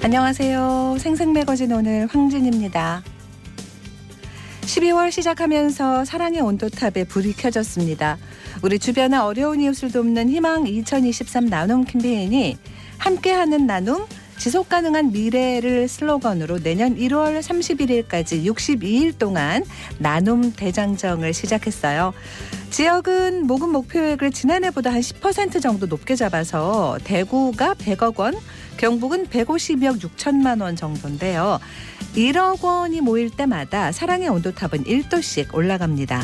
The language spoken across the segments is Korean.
안녕하세요. 생생매거진 오늘 황진입니다. 12월 시작하면서 사랑의 온도탑에 불이 켜졌습니다. 우리 주변의 어려운 이웃을 돕는 희망 2023 나눔 캠페인이 함께하는 나눔, 지속가능한 미래를 슬로건으로 내년 1월 31일까지 62일 동안 나눔 대장정을 시작했어요. 지역은 모금 목표액을 지난해보다 한 10% 정도 높게 잡아서 대구가 100억 원, 경북은 150억 6천만 원 정도인데요. 1억 원이 모일 때마다 사랑의 온도탑은 1도씩 올라갑니다.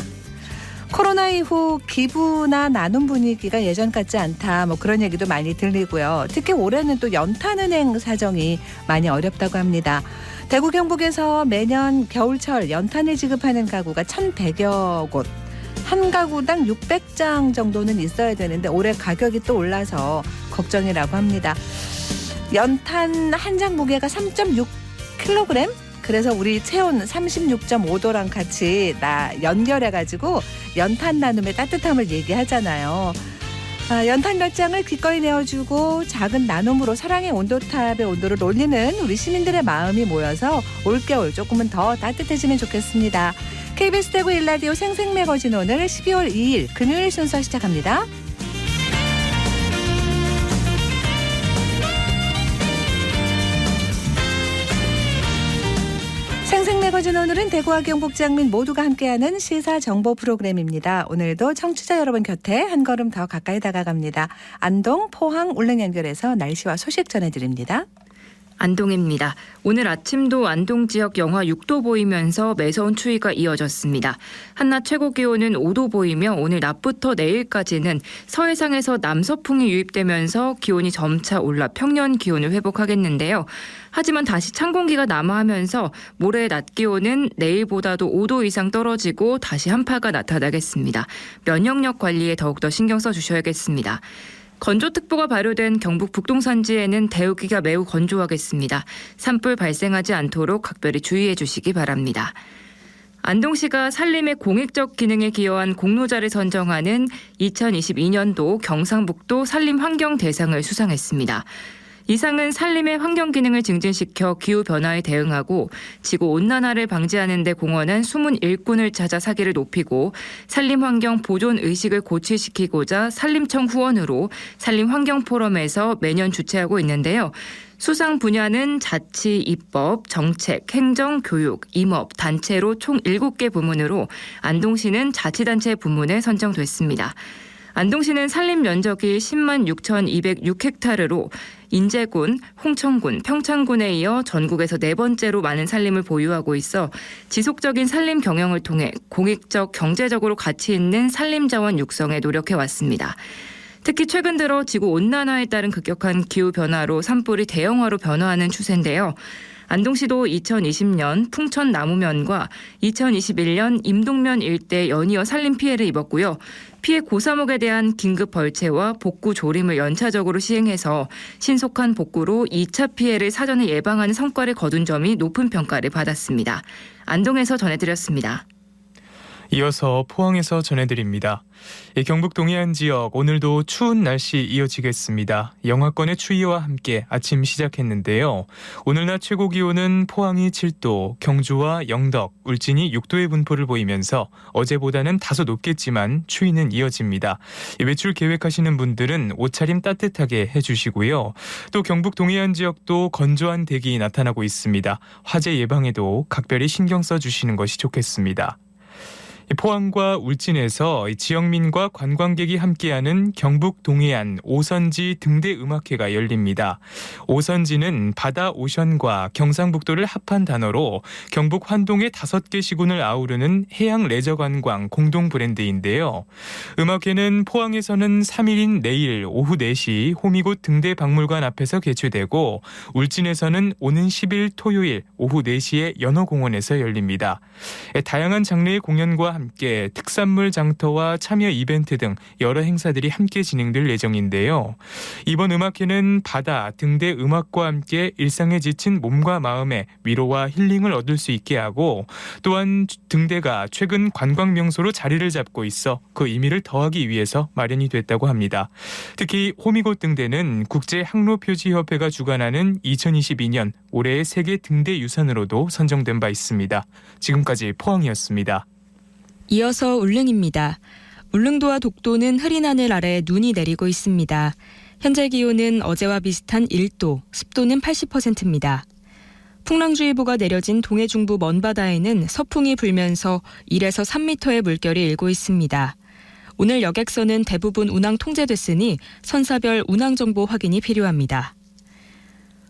코로나 이후 기부나 나눔 분위기가 예전 같지 않다, 그런 얘기도 많이 들리고요. 특히 올해는 또 연탄은행 사정이 많이 어렵다고 합니다. 대구 경북에서 매년 겨울철 연탄을 지급하는 가구가 1,100여 곳, 한 가구당 600장 정도는 있어야 되는데 올해 가격이 또 올라서 걱정이라고 합니다. 연탄 한 장 무게가 3.6kg? 그래서 우리 체온 36.5도랑 같이 연결해가지고 연탄 나눔의 따뜻함을 얘기하잖아요. 연탄 몇 장을 기꺼이 내어주고 작은 나눔으로 사랑의 온도탑의 온도를 올리는 우리 시민들의 마음이 모여서 올겨울 조금은 더 따뜻해지면 좋겠습니다. KBS 대구 1라디오 생생매거진 오늘 12월 2일 금요일 순서 시작합니다. 생생매거진 오늘은 대구와 경북 장민 모두가 함께하는 시사정보 프로그램입니다. 오늘도 청취자 여러분 곁에 한 걸음 더 가까이 다가갑니다. 안동, 포항, 울릉 연결해서 날씨와 소식 전해드립니다. 안동입니다. 오늘 아침도 안동 지역 영하 6도 보이면서 매서운 추위가 이어졌습니다. 한낮 최고 기온은 5도 보이며 오늘 낮부터 내일까지는 서해상에서 남서풍이 유입되면서 기온이 점차 올라 평년 기온을 회복하겠는데요. 하지만 다시 찬 공기가 남하하면서 모레 낮 기온은 내일보다도 5도 이상 떨어지고 다시 한파가 나타나겠습니다. 면역력 관리에 더욱더 신경 써주셔야겠습니다. 건조특보가 발효된 경북 북동산지에는 대우기가 매우 건조하겠습니다. 산불 발생하지 않도록 각별히 주의해 주시기 바랍니다. 안동시가 산림의 공익적 기능에 기여한 공로자를 선정하는 2022년도 경상북도 산림환경대상을 수상했습니다. 이 상은 산림의 환경 기능을 증진시켜 기후변화에 대응하고 지구온난화를 방지하는 데 공헌한 숨은 일꾼을 찾아 사기를 높이고 산림환경 보존 의식을 고취시키고자 산림청 후원으로 산림환경포럼에서 매년 주최하고 있는데요. 수상 분야는 자치, 입법, 정책, 행정, 교육, 임업, 단체로 총 7개 부문으로 안동시는 자치단체 부문에 선정됐습니다. 안동시는 산림 면적이 10만 6,206헥타르로 인제군, 홍천군, 평창군에 이어 전국에서 네 번째로 많은 산림을 보유하고 있어 지속적인 산림 경영을 통해 공익적, 경제적으로 가치 있는 산림 자원 육성에 노력해왔습니다. 특히 최근 들어 지구온난화에 따른 급격한 기후변화로 산불이 대형화로 변화하는 추세인데요. 안동시도 2020년 풍천 나무면과 2021년 임동면 일대 연이어 산림 피해를 입었고요. 피해 고사목에 대한 긴급 벌채와 복구 조림을 연차적으로 시행해서 신속한 복구로 2차 피해를 사전에 예방하는 성과를 거둔 점이 높은 평가를 받았습니다. 안동에서 전해드렸습니다. 이어서 포항에서 전해드립니다. 경북 동해안 지역 오늘도 추운 날씨 이어지겠습니다. 영하권의 추위와 함께 아침 시작했는데요. 오늘 낮 최고 기온은 포항이 7도, 경주와 영덕, 울진이 6도의 분포를 보이면서 어제보다는 다소 높겠지만 추위는 이어집니다. 외출 계획하시는 분들은 옷차림 따뜻하게 해주시고요. 또 경북 동해안 지역도 건조한 대기 나타나고 있습니다. 화재 예방에도 각별히 신경 써주시는 것이 좋겠습니다. 포항과 울진에서 지역민과 관광객이 함께하는 경북 동해안 오선지 등대 음악회가 열립니다. 오선지는 바다 오션과 경상북도를 합한 단어로 경북 환동의 5개 시군을 아우르는 해양 레저 관광 공동 브랜드인데요. 음악회는 포항에서는 3일인 내일 오후 4시 호미곶 등대 박물관 앞에서 개최되고 울진에서는 오는 10일 토요일 오후 4시에 연어공원에서 열립니다. 다양한 장르의 공연과 추위와 함께 특산물 장터와 참여 이벤트 등 여러 행사들이 함께 진행될 예정인데요. 이번 음악회는 바다, 등대 음악과 함께 일상에 지친 몸과 마음의 위로와 힐링을 얻을 수 있게 하고 또한 등대가 최근 관광 명소로 자리를 잡고 있어 그 의미를 더하기 위해서 마련이 됐다고 합니다. 특히 호미곶 등대는 국제항로표지협회가 주관하는 2022년 올해의 세계 등대 유산으로도 선정된 바 있습니다. 지금까지 포항이었습니다. 이어서 울릉입니다. 울릉도와 독도는 흐린 하늘 아래 눈이 내리고 있습니다. 현재 기온은 어제와 비슷한 1도, 습도는 80%입니다. 풍랑주의보가 내려진 동해 중부 먼바다에는 서풍이 불면서 1에서 3m의 물결이 일고 있습니다. 오늘 여객선은 대부분 운항 통제됐으니 선사별 운항정보 확인이 필요합니다.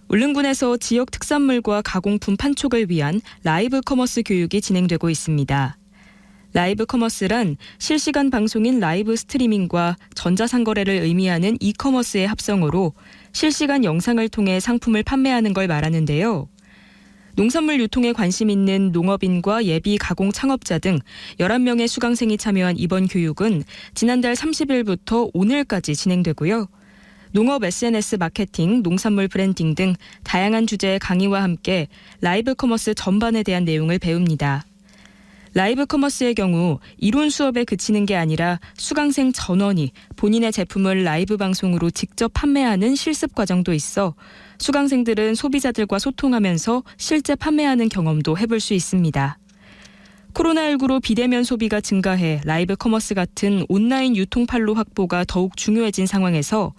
울릉군에서 지역 특산물과 가공품 판촉을 위한 라이브 커머스 교육이 진행되고 있습니다. 라이브 커머스란 실시간 방송인 라이브 스트리밍과 전자상거래를 의미하는 이커머스의 합성어로 실시간 영상을 통해 상품을 판매하는 걸 말하는데요. 농산물 유통에 관심 있는 농업인과 예비 가공 창업자 등 11명의 수강생이 참여한 이번 교육은 지난달 30일부터 오늘까지 진행되고요. 농업 SNS 마케팅, 농산물 브랜딩 등 다양한 주제의 강의와 함께 라이브 커머스 전반에 대한 내용을 배웁니다. 라이브 커머스의 경우 이론 수업에 그치는 게 아니라 수강생 전원이 본인의 제품을 라이브 방송으로 직접 판매하는 실습 과정도 있어 수강생들은 소비자들과 소통하면서 실제 판매하는 경험도 해볼 수 있습니다. 코로나19로 비대면 소비가 증가해 라이브 커머스 같은 온라인 유통판로 확보가 더욱 중요해진 상황에서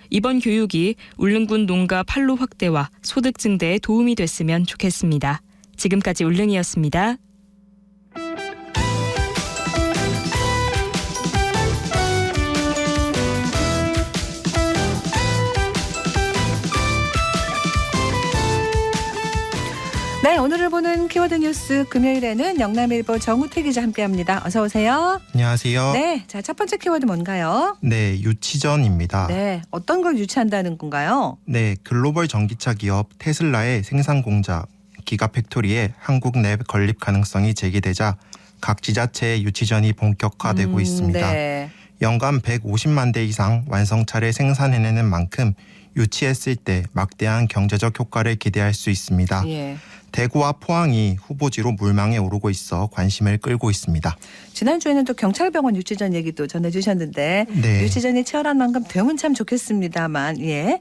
이번 교육이 울릉군 농가 판로 확대와 소득 증대에 도움이 됐으면 좋겠습니다. 지금까지 울릉이었습니다. 네, 오늘을 보는 키워드 뉴스 금요일에는 영남일보 정우택 기자 함께합니다. 어서 오세요. 안녕하세요. 네, 자, 첫 번째 키워드 뭔가요? 네, 유치전입니다. 네, 어떤 걸 유치한다는 건가요? 네, 글로벌 전기차 기업 테슬라의 생산 공장 기가팩토리에 한국 내 건립 가능성이 제기되자 각 지자체의 유치전이 본격화되고 있습니다. 네. 연간 150만 대 이상 완성차를 생산해내는 만큼 유치했을 때 막대한 경제적 효과를 기대할 수 있습니다. 예. 대구와 포항이 후보지로 물망에 오르고 있어 관심을 끌고 있습니다. 지난주에는 또 경찰병원 유치전 얘기도 전해주셨는데 네. 유치전이 치열한 만큼 되면 참 좋겠습니다만 예.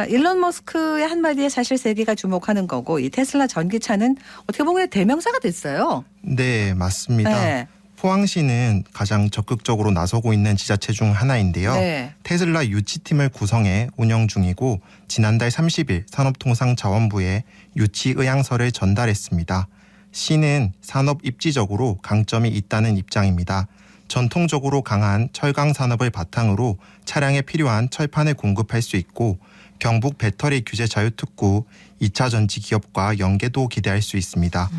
일론 머스크의 한마디에 사실 세계가 주목하는 거고 이 테슬라 전기차는 어떻게 보면 대명사가 됐어요. 네, 맞습니다. 네. 포항시는 가장 적극적으로 나서고 있는 지자체 중 하나인데요. 네. 테슬라 유치팀을 구성해 운영 중이고 지난달 30일 산업통상자원부에 유치 의향서를 전달했습니다. 시는 산업 입지적으로 강점이 있다는 입장입니다. 전통적으로 강한 철강 산업을 바탕으로 차량에 필요한 철판을 공급할 수 있고 경북 배터리 규제 자유특구 2차 전지 기업과 연계도 기대할 수 있습니다.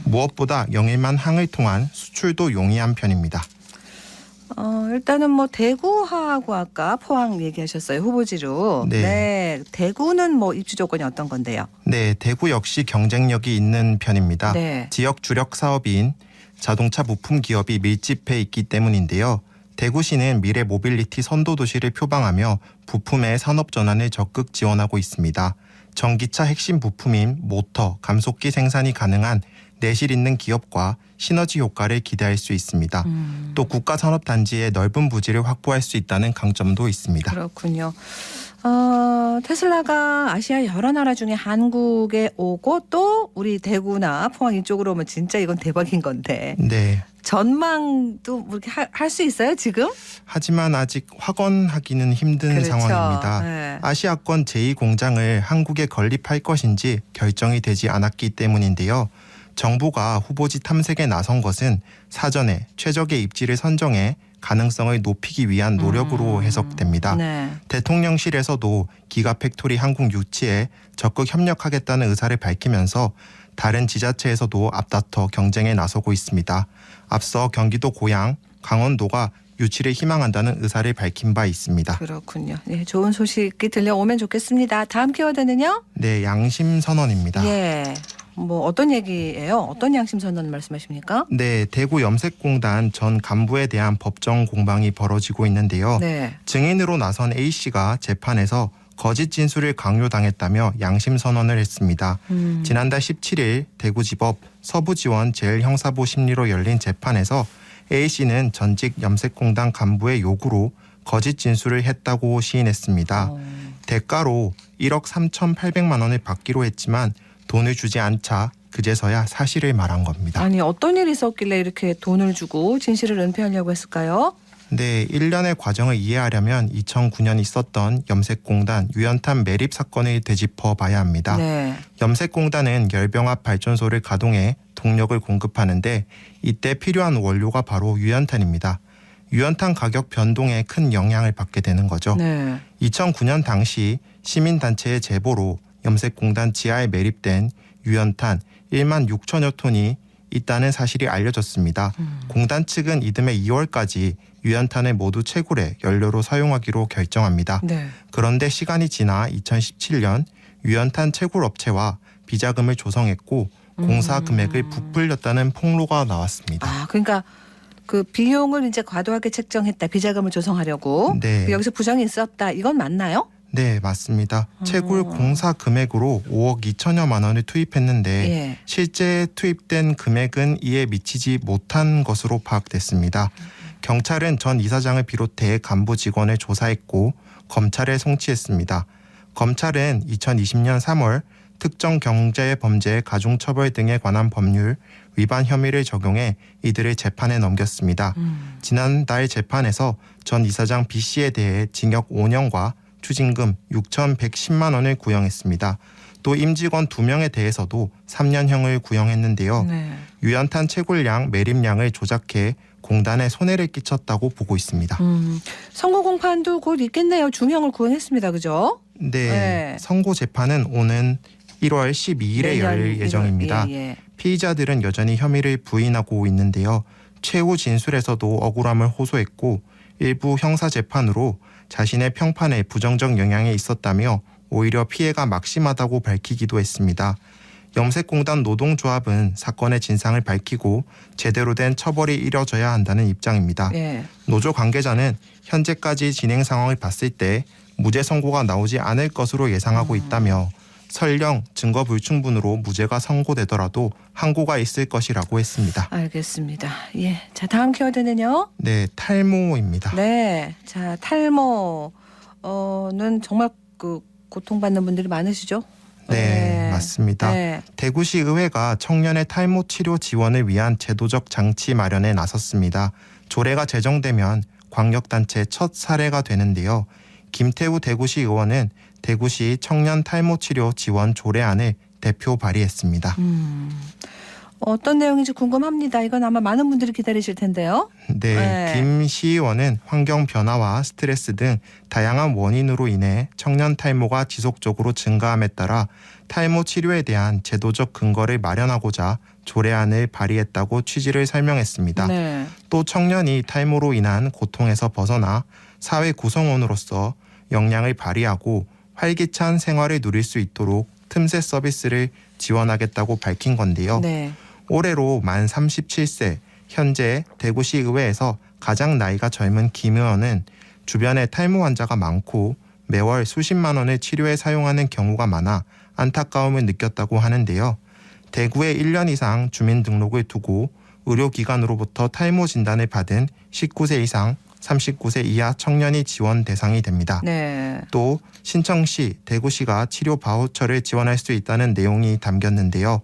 무엇보다 영일만 항을 통한 수출도 용이한 편입니다. 일단은 뭐 대구하고 아까 포항 얘기하셨어요. 후보지로. 네. 대구는 뭐 입주 조건이 어떤 건데요? 네, 대구 역시 경쟁력이 있는 편입니다. 네. 지역 주력 사업인 자동차 부품 기업이 밀집해 있기 때문인데요. 대구시는 미래 모빌리티 선도 도시를 표방하며 부품의 산업 전환을 적극 지원하고 있습니다. 전기차 핵심 부품인 모터, 감속기 생산이 가능한 내실 있는 기업과 시너지 효과를 기대할 수 있습니다. 또 국가산업단지의 넓은 부지를 확보할 수 있다는 강점도 있습니다. 그렇군요. 테슬라가 아시아 여러 나라 중에 한국에 오고 또 우리 대구나 포항 이쪽으로 오면 진짜 이건 대박인 건데 네. 전망도 뭐 이렇게 할 수 있어요 지금? 하지만 아직 확언하기는 힘든 그렇죠. 상황입니다. 네. 아시아권 제2공장을 한국에 건립할 것인지 결정이 되지 않았기 때문인데요. 정부가 후보지 탐색에 나선 것은 사전에 최적의 입지를 선정해 가능성을 높이기 위한 노력으로 해석됩니다. 네. 대통령실에서도 기가팩토리 한국 유치에 적극 협력하겠다는 의사를 밝히면서 다른 지자체에서도 앞다퉈 경쟁에 나서고 있습니다. 앞서 경기도 고양, 강원도가 유치를 희망한다는 의사를 밝힌 바 있습니다. 그렇군요. 네, 좋은 소식이 들려오면 좋겠습니다. 다음 키워드는요? 네, 양심 선언입니다. 예. 뭐 어떤 얘기예요? 어떤 양심 선언 말씀하십니까? 네, 대구 염색공단 전 간부에 대한 법정 공방이 벌어지고 있는데요. 네. 증인으로 나선 A씨가 재판에서 거짓 진술을 강요당했다며 양심 선언을 했습니다. 지난달 17일 대구지법 서부지원 제1형사부 심리로 열린 재판에서 A씨는 전직 염색공단 간부의 요구로 거짓 진술을 했다고 시인했습니다. 대가로 1억 3,800만 원을 받기로 했지만 돈을 주지 않자 그제서야 사실을 말한 겁니다. 아니 어떤 일이 있었길래 이렇게 돈을 주고 진실을 은폐하려고 했을까요? 네, 1년의 과정을 이해하려면 2009년 있었던 염색공단 유연탄 매립 사건을 되짚어 봐야 합니다. 네. 염색공단은 열병합 발전소를 가동해 동력을 공급하는데 이때 필요한 원료가 바로 유연탄입니다. 유연탄 가격 변동에 큰 영향을 받게 되는 거죠. 네. 2009년 당시 시민단체의 제보로 염색공단 지하에 매립된 유연탄 1만 6천여 톤이 있다는 사실이 알려졌습니다. 공단 측은 이듬해 2월까지 유연탄을 모두 채굴해 연료로 사용하기로 결정합니다. 네. 그런데 시간이 지나 2017년 유연탄 채굴 업체와 비자금을 조성했고 공사 금액을 부풀렸다는 폭로가 나왔습니다. 아, 그러니까 그 비용을 이제 과도하게 책정했다. 비자금을 조성하려고. 네. 여기서 부정이 있었다. 이건 맞나요? 네, 맞습니다. 채굴 공사 금액으로 5억 2천여만 원을 투입했는데 예. 실제 투입된 금액은 이에 미치지 못한 것으로 파악됐습니다. 경찰은 전 이사장을 비롯해 간부 직원을 조사했고 검찰에 송치했습니다. 검찰은 2020년 3월 특정 경제범죄 가중처벌 등에 관한 법률 위반 혐의를 적용해 이들을 재판에 넘겼습니다. 지난달 재판에서 전 이사장 B씨에 대해 징역 5년과 추징금 6,110만 원을 구형했습니다. 또 임직원 2명에 대해서도 3년형을 구형했는데요. 네. 유연탄 채굴량, 매립량을 조작해 공단에 손해를 끼쳤다고 보고 있습니다. 선고 공판도 곧 있겠네요. 중형을 구형했습니다. 그죠? 네, 네. 선고 재판은 오는 1월 12일에 열릴 예정입니다. 예. 피의자들은 여전히 혐의를 부인하고 있는데요. 최후 진술에서도 억울함을 호소했고 일부 형사 재판으로 자신의 평판에 부정적 영향이 있었다며 오히려 피해가 막심하다고 밝히기도 했습니다. 염색공단 노동조합은 사건의 진상을 밝히고 제대로 된 처벌이 이뤄져야 한다는 입장입니다. 예. 노조 관계자는 현재까지 진행 상황을 봤을 때 무죄 선고가 나오지 않을 것으로 예상하고 있다며 설령 증거 불충분으로 무죄가 선고되더라도 항고가 있을 것이라고 했습니다. 알겠습니다. 예. 자, 다음 키워드는요. 네, 탈모입니다. 네. 자, 탈모는 정말 그 고통받는 분들이 많으시죠? 네, 맞습니다. 네. 대구시 의회가 청년의 탈모 치료 지원을 위한 제도적 장치 마련에 나섰습니다. 조례가 제정되면 광역단체 첫 사례가 되는데요. 김태우 대구시 의원은 대구시 청년 탈모 치료 지원 조례안을 대표 발의했습니다. 어떤 내용인지 궁금합니다. 이건 아마 많은 분들이 기다리실 텐데요. 네, 네. 김 시의원은 환경 변화와 스트레스 등 다양한 원인으로 인해 청년 탈모가 지속적으로 증가함에 따라 탈모 치료에 대한 제도적 근거를 마련하고자 조례안을 발의했다고 취지를 설명했습니다. 네. 또 청년이 탈모로 인한 고통에서 벗어나 사회 구성원으로서 역량을 발휘하고 활기찬 생활을 누릴 수 있도록 틈새 서비스를 지원하겠다고 밝힌 건데요. 네. 올해로 만 37세, 현재 대구시 의회에서 가장 나이가 젊은 김 의원은 주변에 탈모 환자가 많고 매월 수십만 원을 치료에 사용하는 경우가 많아 안타까움을 느꼈다고 하는데요. 대구에 1년 이상 주민등록을 두고 의료기관으로부터 탈모 진단을 받은 19세 이상 39세 이하 청년이 지원 대상이 됩니다. 네. 또 신청 시 대구시가 치료 바우처를 지원할 수 있다는 내용이 담겼는데요.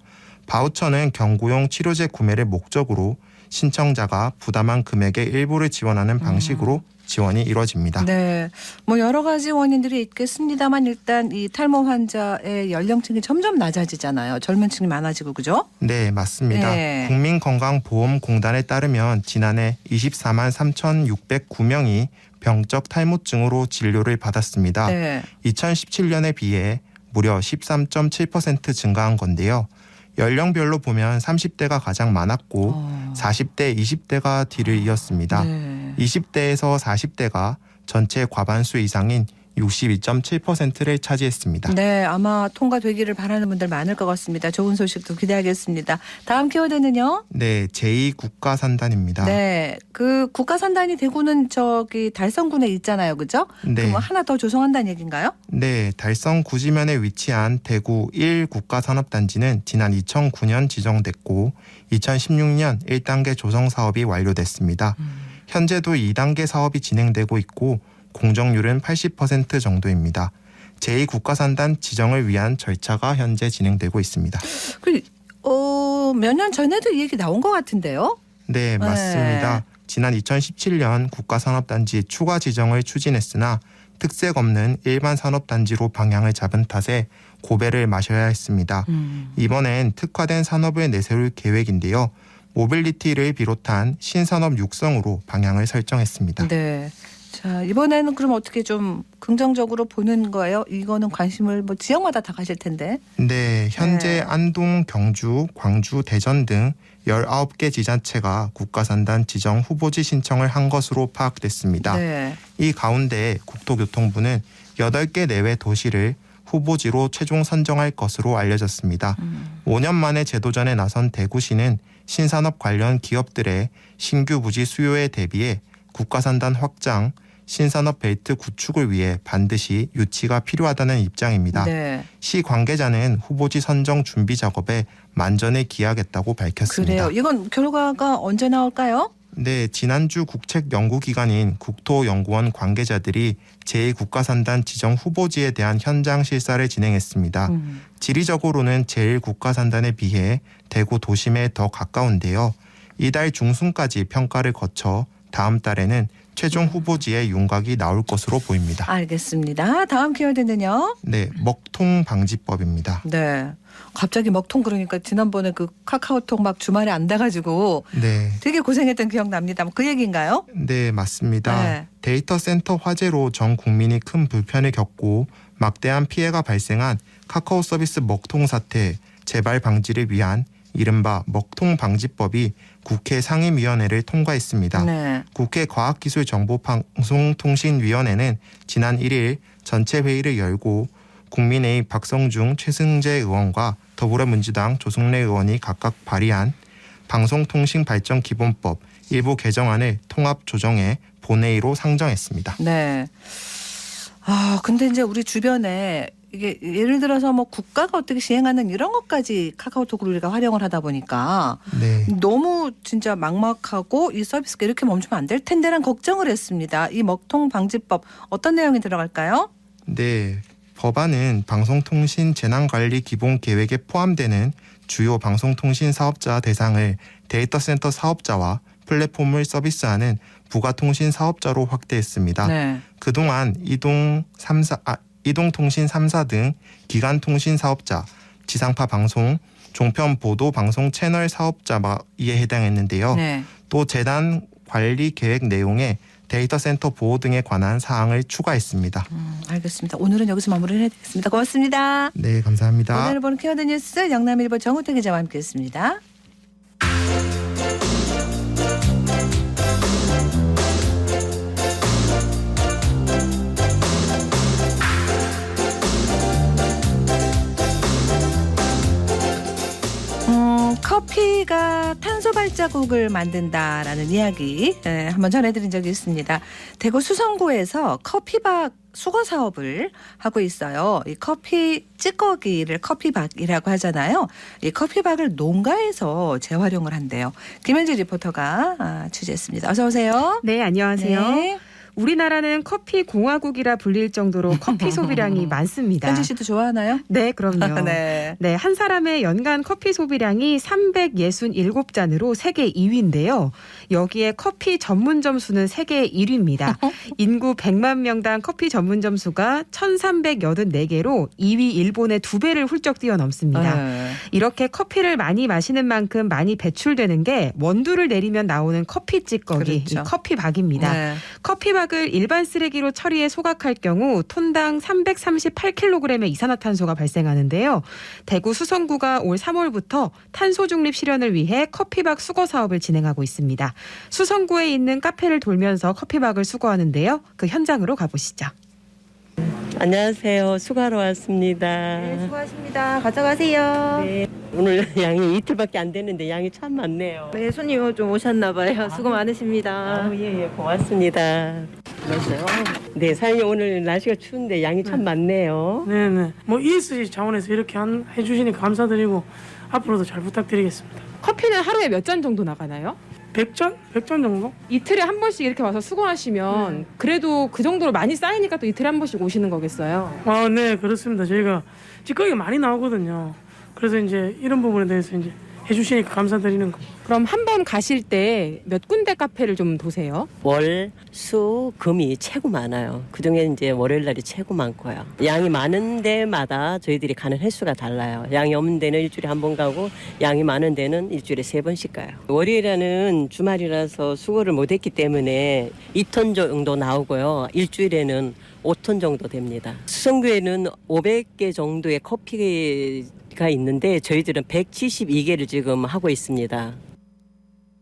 바우처는 경구용 치료제 구매를 목적으로 신청자가 부담한 금액의 일부를 지원하는 방식으로 지원이 이루어집니다. 네. 뭐 여러 가지 원인들이 있겠습니다만 일단 이 탈모 환자의 연령층이 점점 낮아지잖아요. 젊은 층이 많아지고 그죠? 네, 맞습니다. 네. 국민건강보험공단에 따르면 지난해 24만 3,609명이 병적 탈모증으로 진료를 받았습니다. 네. 2017년에 비해 무려 13.7% 증가한 건데요. 연령별로 보면 30대가 가장 많았고 40대, 20대가 뒤를 이었습니다. 네. 20대에서 40대가 전체 과반수 이상인 62.7%를 차지했습니다. 네, 아마 통과되기를 바라는 분들 많을 것 같습니다. 좋은 소식도 기대하겠습니다. 다음 키워드는요? 네, 제2국가산단입니다. 네, 그 국가산단이 대구는 저기 달성군에 있잖아요, 그죠? 네. 그럼 하나 더 조성한다는 얘기인가요? 네, 달성 구지면에 위치한 대구 1국가산업단지는 지난 2009년 지정됐고 2016년 1단계 조성 사업이 완료됐습니다. 현재도 2단계 사업이 진행되고 있고 공정률은 80% 정도입니다. 제2국가산단 지정을 위한 절차가 현재 진행되고 있습니다. 몇 년 전에도 이 얘기 나온 것 같은데요? 네, 맞습니다. 지난 2017년 국가산업단지 추가 지정을 추진했으나 특색 없는 일반 산업단지로 방향을 잡은 탓에 고배를 마셔야 했습니다. 이번엔 특화된 산업을 내세울 계획인데요. 모빌리티를 비롯한 신산업 육성으로 방향을 설정했습니다. 네. 자, 이번에는 그럼 어떻게 좀 긍정적으로 보는 거예요? 이거는 관심을 뭐 지역마다 다 가실 텐데. 네, 현재 네. 안동, 경주, 광주, 대전 등 19개 지자체가 국가산단 지정 후보지 신청을 한 것으로 파악됐습니다. 네. 이 가운데 국토교통부는 8개 내외 도시를 후보지로 최종 선정할 것으로 알려졌습니다. 5년 만에 재도전에 나선 대구시는 신산업 관련 기업들의 신규 부지 수요에 대비해 국가산단 확장, 신산업 벨트 구축을 위해 반드시 유치가 필요하다는 입장입니다. 네. 시 관계자는 후보지 선정 준비 작업에 만전을 기하겠다고 밝혔습니다. 그래요. 이건 결과가 언제 나올까요? 네, 지난주 국책연구기관인 국토연구원 관계자들이 제1국가산단 지정 후보지에 대한 현장 실사를 진행했습니다. 지리적으로는 제1국가산단에 비해 대구 도심에 더 가까운데요. 이달 중순까지 평가를 거쳐 다음 달에는 최종 후보지에 윤곽이 나올 것으로 보입니다. 알겠습니다. 다음 키워드는요? 네, 먹통 방지법입니다. 네. 갑자기 먹통 그러니까 지난번에 그 카카오톡 막 주말에 안 돼가지고 네. 되게 고생했던 기억 납니다. 그 얘기인가요? 네, 맞습니다. 네. 데이터 센터 화재로 전 국민이 큰 불편을 겪고 막대한 피해가 발생한 카카오 서비스 먹통 사태 재발 방지를 위한 이른바 먹통 방지법이 국회 상임위원회를 통과했습니다. 네. 국회 과학기술정보방송통신위원회는 지난 1일 전체 회의를 열고 국민의힘 박성중, 최승재 의원과 더불어민주당 조승래 의원이 각각 발의한 방송통신발전기본법 일부 개정안을 통합 조정해 본회의로 상정했습니다. 네. 아, 근데 이제 우리 주변에 이게 예를 들어서 뭐 국가가 어떻게 시행하는 이런 것까지 카카오톡을 우리가 활용을 하다 보니까 네. 너무 진짜 막막하고 이 서비스가 이렇게 멈추면 안 될 텐데란 걱정을 했습니다. 이 먹통 방지법 어떤 내용이 들어갈까요? 네. 법안은 방송통신 재난관리 기본계획에 포함되는 주요 방송통신 사업자 대상을 데이터센터 사업자와 플랫폼을 서비스하는 부가통신 사업자로 확대했습니다. 네. 그동안 이동통신 3사 등 기간통신 사업자, 지상파 방송, 종편 보도 방송 채널 사업자에 해당했는데요. 네. 또 재난 관리 계획 내용에 데이터 센터 보호 등에 관한 사항을 추가했습니다. 알겠습니다. 오늘은 여기서 마무리를 해드리겠습니다. 고맙습니다. 네, 감사합니다. 오늘 보는 키워드 뉴스 영남일보 정우택 기자와 함께했습니다. 커피가 탄소 발자국을 만든다라는 이야기 한번 전해드린 적이 있습니다. 대구 수성구에서 커피박 수거 사업을 하고 있어요. 이 커피 찌꺼기를 커피박이라고 하잖아요. 이 커피박을 농가에서 재활용을 한대요. 김현지 리포터가 취재했습니다. 어서 오세요. 네, 안녕하세요. 네. 우리나라는 커피 공화국이라 불릴 정도로 커피 소비량이 많습니다. 현지 씨도 좋아하나요? 네, 그럼요. 네. 네, 한 사람의 연간 커피 소비량이 367잔으로 세계 2위인데요. 여기에 커피 전문점 수는 세계 1위입니다. 인구 100만 명당 커피 전문점 수가 1,384개로 2위 일본의 2배를 훌쩍 뛰어넘습니다. 네. 이렇게 커피를 많이 마시는 만큼 많이 배출되는 게 원두를 내리면 나오는 커피 찌꺼기, 그렇죠. 이 커피박입니다. 네. 커피박을 일반 쓰레기로 처리해 소각할 경우 톤당 338kg의 이산화탄소가 발생하는데요. 대구 수성구가 올 3월부터 탄소 중립 실현을 위해 커피박 수거 사업을 진행하고 있습니다. 수성구에 있는 카페를 돌면서 커피박을 수거하는데요. 그 현장으로 가보시죠. 안녕하세요. 수고하러 왔습니다. 네, 수고하십니다. 가져가세요. 네, 오늘 양이 이틀밖에 안 됐는데 양이 참 많네요. 네, 손님 좀 오셨나 봐요. 수고 많으십니다. 예, 고맙습니다. 네, 사장님 오늘 날씨가 추운데 양이 참 많네요. 네네. 뭐 ESG 차원에서 이렇게 해주시니 감사드리고 앞으로도 잘 부탁드리겠습니다. 커피는 하루에 몇 잔 정도 나가나요? 100잔? 100잔 정도? 이틀에 한 번씩 이렇게 와서 수거하시면 그래도 그 정도로 많이 쌓이니까 또 이틀에 한 번씩 오시는 거겠어요. 아, 네, 그렇습니다. 저희가 찌꺼기가 많이 나오거든요. 그래서 이제 이런 부분에 대해서 이제 해주시니까 감사드리는 거. 그럼 한 번 가실 때 몇 군데 카페를 좀 도세요? 월, 수, 금이 최고 많아요. 그중에 이제 월요일 날이 최고 많고요. 양이 많은 데마다 저희들이 가는 횟수가 달라요. 양이 없는 데는 일주일에 한 번 가고 양이 많은 데는 일주일에 3번씩 가요. 월요일에는 주말이라서 수거를 못했기 때문에 2톤 정도 나오고요. 일주일에는 5톤 정도 됩니다. 수성구에는 500개 정도의 커피가 있는데 저희들은 172개를 지금 하고 있습니다.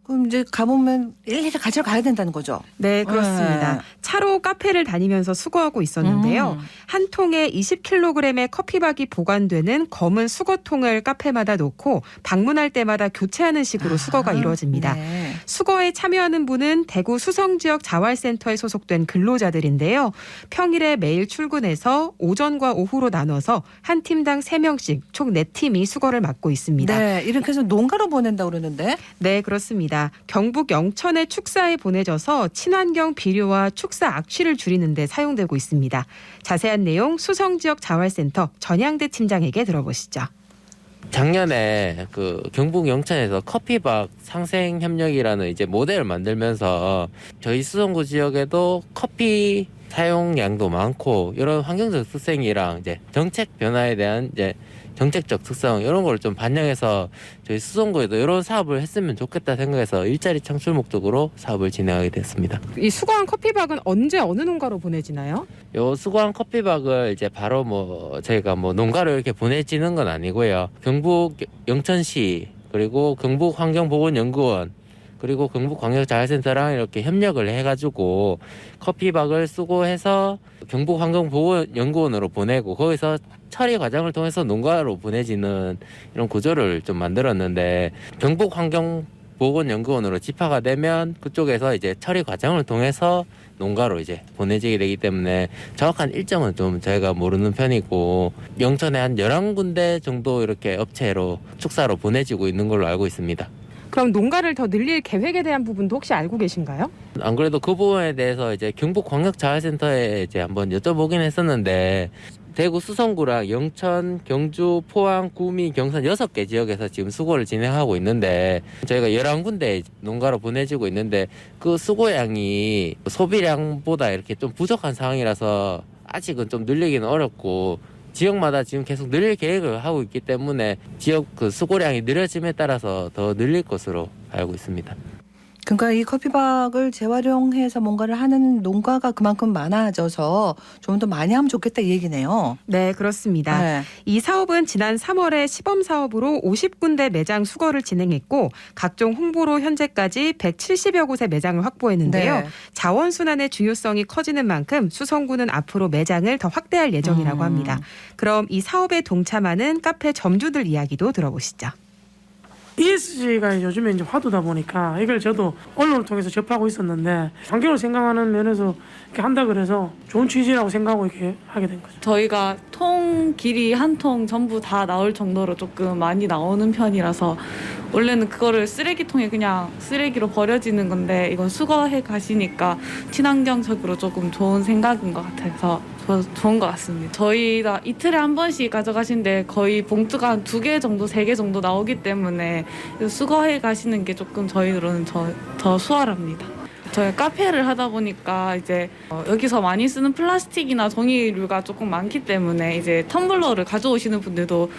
그럼 이제 가보면 일일이 가져가야 된다는 거죠? 네, 그렇습니다. 네. 차로 카페를 다니면서 수거하고 있었는데요. 한 통에 20kg의 커피박이 보관되는 검은 수거통을 카페마다 놓고 방문할 때마다 교체하는 식으로 수거가 이루어집니다. 네. 수거에 참여하는 분은 대구 수성지역 자활센터에 소속된 근로자들인데요. 평일에 매일 출근해서 오전과 오후로 나눠서 한 팀당 3명씩 총 4팀이 수거를 맡고 있습니다. 네, 이렇게 해서 농가로 보낸다고 그러는데? 네, 그렇습니다. 경북 영천의 축사에 보내져서 친환경 비료와 축사 악취를 줄이는 데 사용되고 있습니다. 자세한 내용 수성지역 자활센터 전양대 팀장에게 들어보시죠. 작년에 그 경북 영천에서 커피박 상생 협력이라는 이제 모델을 만들면서 저희 수성구 지역에도 커피 사용량도 많고 이런 환경적 특성이랑 이제 정책 변화에 대한 이제 정책적 특성 이런 걸 좀 반영해서 저희 수성구에도 이런 사업을 했으면 좋겠다 생각해서 일자리 창출 목적으로 사업을 진행하게 됐습니다. 이 수거한 커피박은 언제 어느 농가로 보내지나요? 요 수거한 커피박을 이제 바로 뭐 저희가 뭐 농가로 이렇게 보내지는 건 아니고요. 경북 영천시 그리고 경북환경보건연구원 그리고 경북광역자활센터랑 이렇게 협력을 해가지고 커피박을 수거해서 경북환경보건연구원으로 보내고 거기서 처리 과정을 통해서 농가로 보내지는 이런 구조를 좀 만들었는데 경북환경보건연구원으로 집화가 되면 그쪽에서 이제 처리 과정을 통해서 농가로 이제 보내지게 되기 때문에 정확한 일정은 좀 저희가 모르는 편이고 영천에 한 11군데 정도 이렇게 업체로 축사로 보내지고 있는 걸로 알고 있습니다. 그럼 농가를 더 늘릴 계획에 대한 부분도 혹시 알고 계신가요? 안 그래도 그 부분에 대해서 이제 경북광역자활센터에 이제 한번 여쭤보긴 했었는데 대구 수성구랑 영천, 경주, 포항, 구미, 경산 6개 지역에서 지금 수거를 진행하고 있는데 저희가 11군데 농가로 보내지고 있는데 그 수거량이 소비량보다 이렇게 좀 부족한 상황이라서 아직은 좀 늘리기는 어렵고 지역마다 지금 계속 늘릴 계획을 하고 있기 때문에 지역 그 수거량이 늘어짐에 따라서 더 늘릴 것으로 알고 있습니다. 그러니까 이 커피박을 재활용해서 뭔가를 하는 농가가 그만큼 많아져서 좀 더 많이 하면 좋겠다 이 얘기네요. 네, 그렇습니다. 네. 이 사업은 지난 3월에 시범 사업으로 50군데 매장 수거를 진행했고 각종 홍보로 현재까지 170여 곳의 매장을 확보했는데요. 네. 자원순환의 중요성이 커지는 만큼 수성구는 앞으로 매장을 더 확대할 예정이라고 합니다. 그럼 이 사업에 동참하는 카페 점주들 이야기도 들어보시죠. ESG가 요즘에 이제 화두다 보니까 이걸 저도 언론을 통해서 접하고 있었는데 환경을 생각하는 면에서 이렇게 한다 그래서 좋은 취지라고 생각하고 이렇게 하게 된 거죠. 저희가 통 길이 한 통 전부 다 나올 정도로 조금 많이 나오는 편이라서 원래는 그거를 쓰레기통에 그냥 쓰레기로 버려지는 건데 이건 수거해 가시니까 친환경적으로 조금 좋은 생각인 것 같아서 좋은 것 같습니다. 저희가 이틀에 한 번씩 가져가신데 거의 봉투가 한 2개 정도, 3개 정도 나오기 때문에 수거해 가시는 게 조금 저희로는 더 수월합니다. 저희 카페를 하다 보니까 이제 여기서 많이 쓰는 플라스틱이나 종이류가 조금 많기 때문에 이제 텀블러를 가져오시는 분들도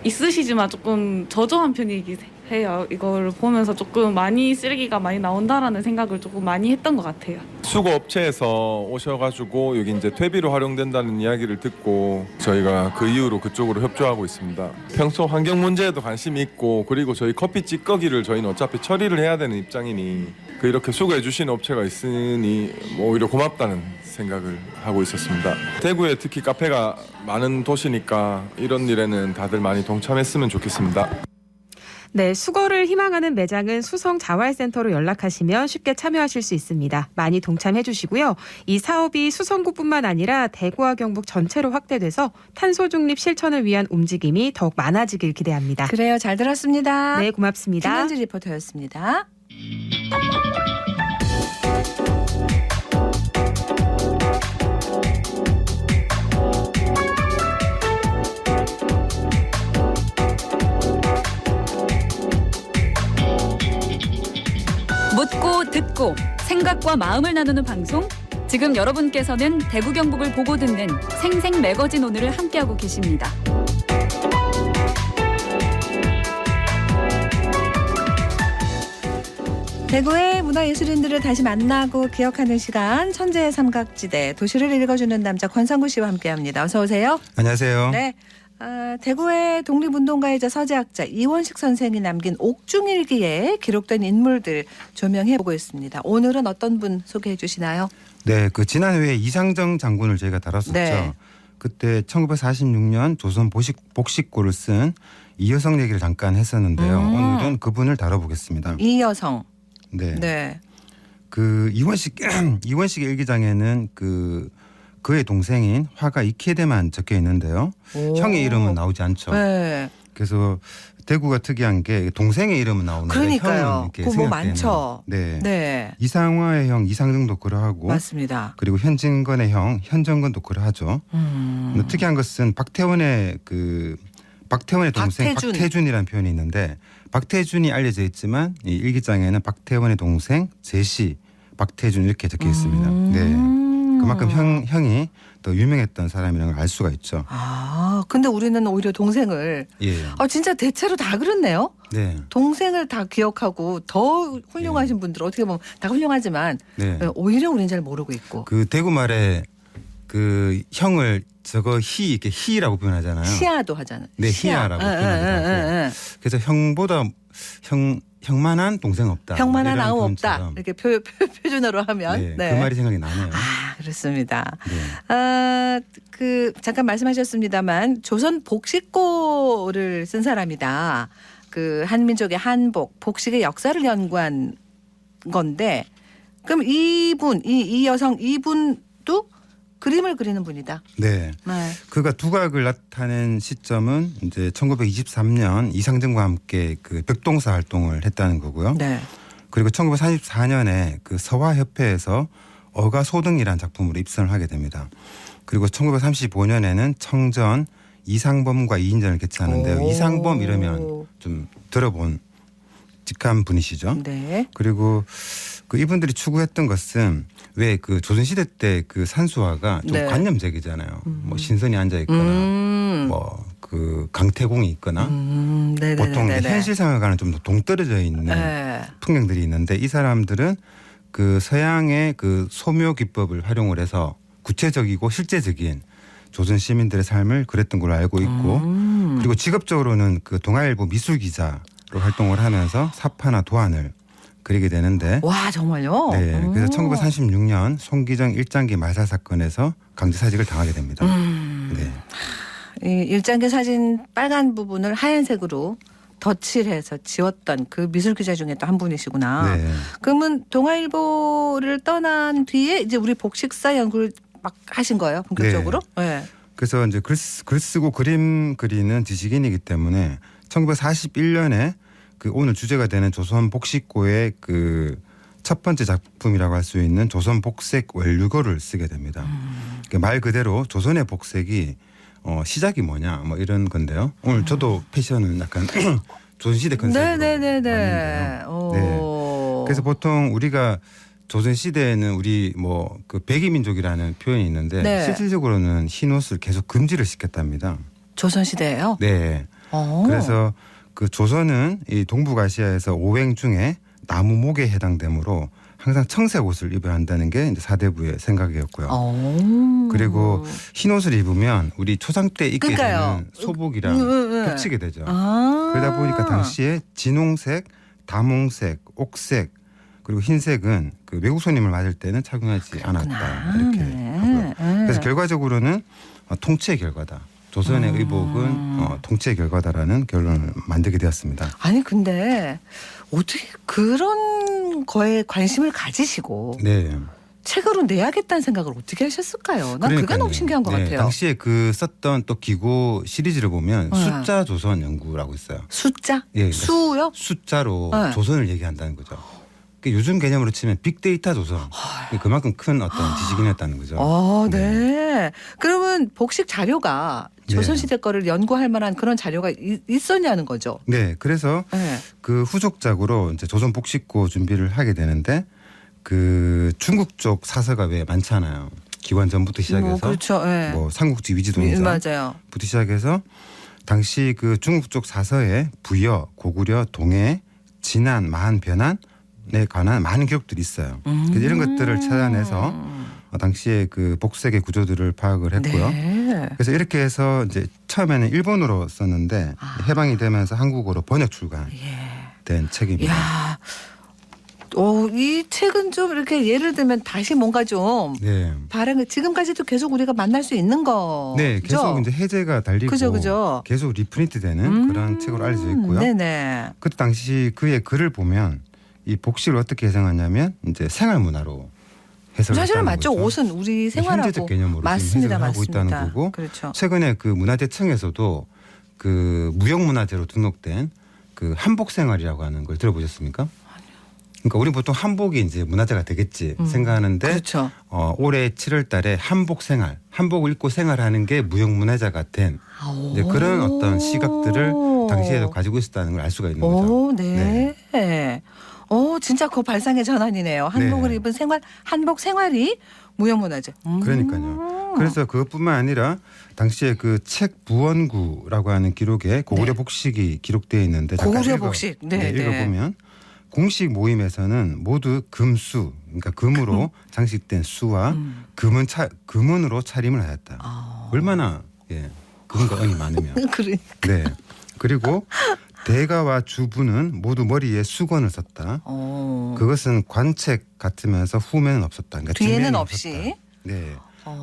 있으시지만 조금 저조한 편이기 해요. 이걸 보면서 조금 많이 쓰레기가 많이 나온다라는 생각을 조금 많이 했던 것 같아요. 수거 업체에서 오셔가지고 여기 이제 퇴비로 활용된다는 이야기를 듣고 저희가 그 이후로 그쪽으로 협조하고 있습니다. 평소 환경 문제에도 관심이 있고 그리고 저희 커피 찌꺼기를 저희는 어차피 처리를 해야 되는 입장이니 이렇게 수거해 주시는 업체가 있으니 오히려 고맙다는 생각을 하고 있었습니다. 대구에 특히 카페가 많은 도시니까 이런 일에는 다들 많이 동참했으면 좋겠습니다. 네, 수거를 희망하는 매장은 수성자활센터로 연락하시면 쉽게 참여하실 수 있습니다. 많이 동참해 주시고요. 이 사업이 수성구뿐만 아니라 대구와 경북 전체로 확대돼서 탄소 중립 실천을 위한 움직임이 더욱 많아지길 기대합니다. 그래요. 잘 들었습니다. 네, 고맙습니다. 김현지 리포터였습니다. 묻고 듣고 생각과 마음을 나누는 방송. 지금 여러분께서는 대구 경북을 보고 듣는 생생 매거진 오늘을 함께하고 계십니다. 대구의 문화예술인들을 다시 만나고 기억하는 시간, 천재의 삼각지대, 도시를 읽어주는 남자 권상구 씨와 함께합니다. 어서 오세요. 안녕하세요. 네, 대구의 독립운동가이자 서재학자 이원식 선생이 남긴 옥중일기에 기록된 인물들 조명해보고 있습니다. 오늘은 어떤 분 소개해 주시나요? 네, 그 지난 회에 이상정 장군을 저희가 다뤘었죠. 네. 그때 1946년 조선 복식고를 쓴 이여성 얘기를 잠깐 했었는데요. 오늘은 그분을 다뤄보겠습니다. 이여성. 네. 네. 그 이원식의 일기장에는 그의 동생인 화가 이케데만 적혀 있는데요. 오. 형의 이름은 나오지 않죠. 네. 그래서 대구가 특이한 게 동생의 이름은 나오는데 그러니까요. 형은 이렇게 그거 뭐 생략되는. 많죠. 네. 네. 이상화의 형 이상정도 그러하고 맞습니다. 그리고 현진건의 형 현정건도 그러하죠. 특이한 것은 박태원의 동생 박태준이라는 표현이 있는데 박태준이 알려져 있지만 이 일기장에는 박태원의 동생 제시 박태준 이렇게 적혀 있습니다. 네. 그만큼 형이 더 유명했던 사람이라는 걸 알 수가 있죠. 아, 근데 우리는 오히려 동생을 진짜 대체로 다 그렇네요. 네. 동생을 다 기억하고 더 훌륭하신 분들 어떻게 보면 다 훌륭하지만 오히려 우리는 잘 모르고 있고. 그 대구 말에 그 형을 저거 이렇게 희라고 표현하잖아요. 시아도 하잖아요. 네, 희야라고 표현하고. 그래서 형보다 형만한 동생 없다. 형만한 아우 없다. 이렇게 표준어로 하면. 네, 그 말이 생각이 나네요. 아, 그렇습니다. 네. 잠깐 말씀하셨습니다만 조선 복식고를 쓴 사람이다. 그 한민족의 한복, 복식의 역사를 연구한 건데 그럼 이 여성 이분도 그림을 그리는 분이다. 네. 그가 두각을 나타낸 시점은 이제 1923년 이상정과 함께 그 벽동사 활동을 했다는 거고요. 네. 그리고 1944년에 그 서화협회에서 어가소등이라는 작품으로 입선을 하게 됩니다. 그리고 1935년에는 청전 이상범과 이인전을 개최하는데요. 이상범 이러면 좀 들어본 직한 분이시죠. 네. 그리고 그 이분들이 추구했던 것은 왜 그 조선시대 때 그 산수화가 좀 관념적이잖아요. 뭐 신선이 앉아 있거나 뭐 그 강태공이 있거나 보통 현실 상황과는 좀 더 동떨어져 있는 풍경들이 있는데 이 사람들은 그 서양의 그 소묘 기법을 활용을 해서 구체적이고 실제적인 조선 시민들의 삶을 그렸던 걸로 알고 있고 그리고 직업적으로는 그 동아일보 미술 기자로 활동을 하면서 사파나 도안을 그리게 되는데 와 정말요? 네. 그래서 1936년 송기정 일장기 말살 사건에서 강제사직을 당하게 됩니다. 네. 이 일장기 사진 빨간 부분을 하얀색으로 덧칠해서 지웠던 그 미술 기자 중에 또 한 분이시구나. 네. 그러면 동아일보를 떠난 뒤에 이제 우리 복식사 연구를 막 하신 거예요, 본격적으로? 네. 그래서 이제 글 쓰고 그림 그리는 지식인이기 때문에 1941년에 그 오늘 주제가 되는 조선 복식고의 그 첫 번째 작품이라고 할 수 있는 조선 복색 원류고를 쓰게 됩니다. 말 그대로 조선의 복색이 시작이 뭐냐 뭐 이런 건데요. 오늘 저도 패션은 약간 조선시대 컨셉으로 왔는데요. 네. 그래서 보통 우리가 조선시대에는 우리 뭐 그 백이민족이라는 표현이 있는데 실질적으로는 흰옷을 계속 금지를 시켰답니다. 조선시대예요? 네. 그래서 그 조선은 이 동북아시아에서 오행 중에 나무목에 해당되므로 항상 청색 옷을 입어야 한다는 게 이제 사대부의 생각이었고요. 그리고 흰 옷을 입으면 우리 초상 때 입게 되는 소복이랑 겹치게 되죠. 그러다 보니까 당시에 진홍색, 다몽색, 옥색 그리고 흰색은 그 외국 손님을 맞을 때는 착용하지 않았다 이렇게 하고요. 그래서 결과적으로는 통치의 결과다. 조선의 의복은 통치의 결과다라는 결론을 만들게 되었습니다. 아니 근데 어떻게 그런 거에 관심을 가지시고 네. 책으로 내야겠다는 생각을 어떻게 하셨을까요? 난 그게 너무 신기한 것 같아요. 당시에 그 썼던 또 기고 시리즈를 보면 숫자 조선 연구라고 있어요. 숫자? 예, 수요? 숫자로 조선을 얘기한다는 거죠. 요즘 개념으로 치면 빅데이터 조선. 그만큼 큰 어떤 지식인이었다는 거죠. 네. 그러면 복식 자료가 조선시대 거를 연구할 만한 그런 자료가 있었냐는 거죠. 네. 그래서 그 후속작으로 이제 조선 복식고 준비를 하게 되는데 그 중국 쪽 사서가 왜 많잖아요. 기관전부터 시작해서 그렇죠. 뭐 삼국지 위지동전부터 시작해서 당시 그 중국 쪽 사서에 부여, 고구려, 동해, 진안, 마한, 변안에 관한 많은 기록들이 있어요. 그래서 이런 것들을 찾아내서 당시에 그 복색의 구조들을 파악을 했고요. 네. 그래서 이렇게 해서 이제 처음에는 일본어로 썼는데 해방이 되면서 한국어로 번역 출간된 책입니다. 야. 이 책은 좀 이렇게 예를 들면 다시 뭔가 좀 발행을 지금까지도 계속 우리가 만날 수 있는 거. 네, 계속 이제 해제가 달리고 그죠. 계속 리프린트되는 그런 책으로 알려져 있고요. 네네. 그때 당시 그의 글을 보면 이 복식을 어떻게 해석하냐면 이제 생활 문화로 해석을 사실은 했다는 맞죠. 거죠. 옷은 우리 생활하고 현재적 개념으로 맞습니다, 지금 해석을 하고 있다는 거고. 그렇죠. 최근에 그 문화재청에서도 그 무형문화재로 등록된 그 한복생활이라고 하는 걸 들어보셨습니까? 그러니까 우리 보통 한복이 이제 문화재가 되겠지 생각하는데 그렇죠. 올해 7월 달에 한복 생활, 한복을 입고 생활하는 게 무형문화재가 된 이제 그런 어떤 시각들을 당시에도 가지고 있었다는 걸 알 수가 있는 거죠. 네. 진짜 그 발상의 전환이네요. 한복을 입은 생활, 한복 생활이 무형문화재. 그러니까요. 그래서 그것뿐만 아니라 당시에 그 책 부원구라고 하는 기록에 고구려 복식이 기록되어 있는데 고구려 복식. 읽어보면 공식 모임에서는 모두 금수, 그러니까 금으로 장식된 수와 금은으로 차림을 하였다. 얼마나 금과 은이 많으면. 네. 그리고 대가와 주부는 모두 머리에 수건을 썼다. 그것은 관책 같으면서 후면은 없었다. 그러니까 뒤에는 없이. 네.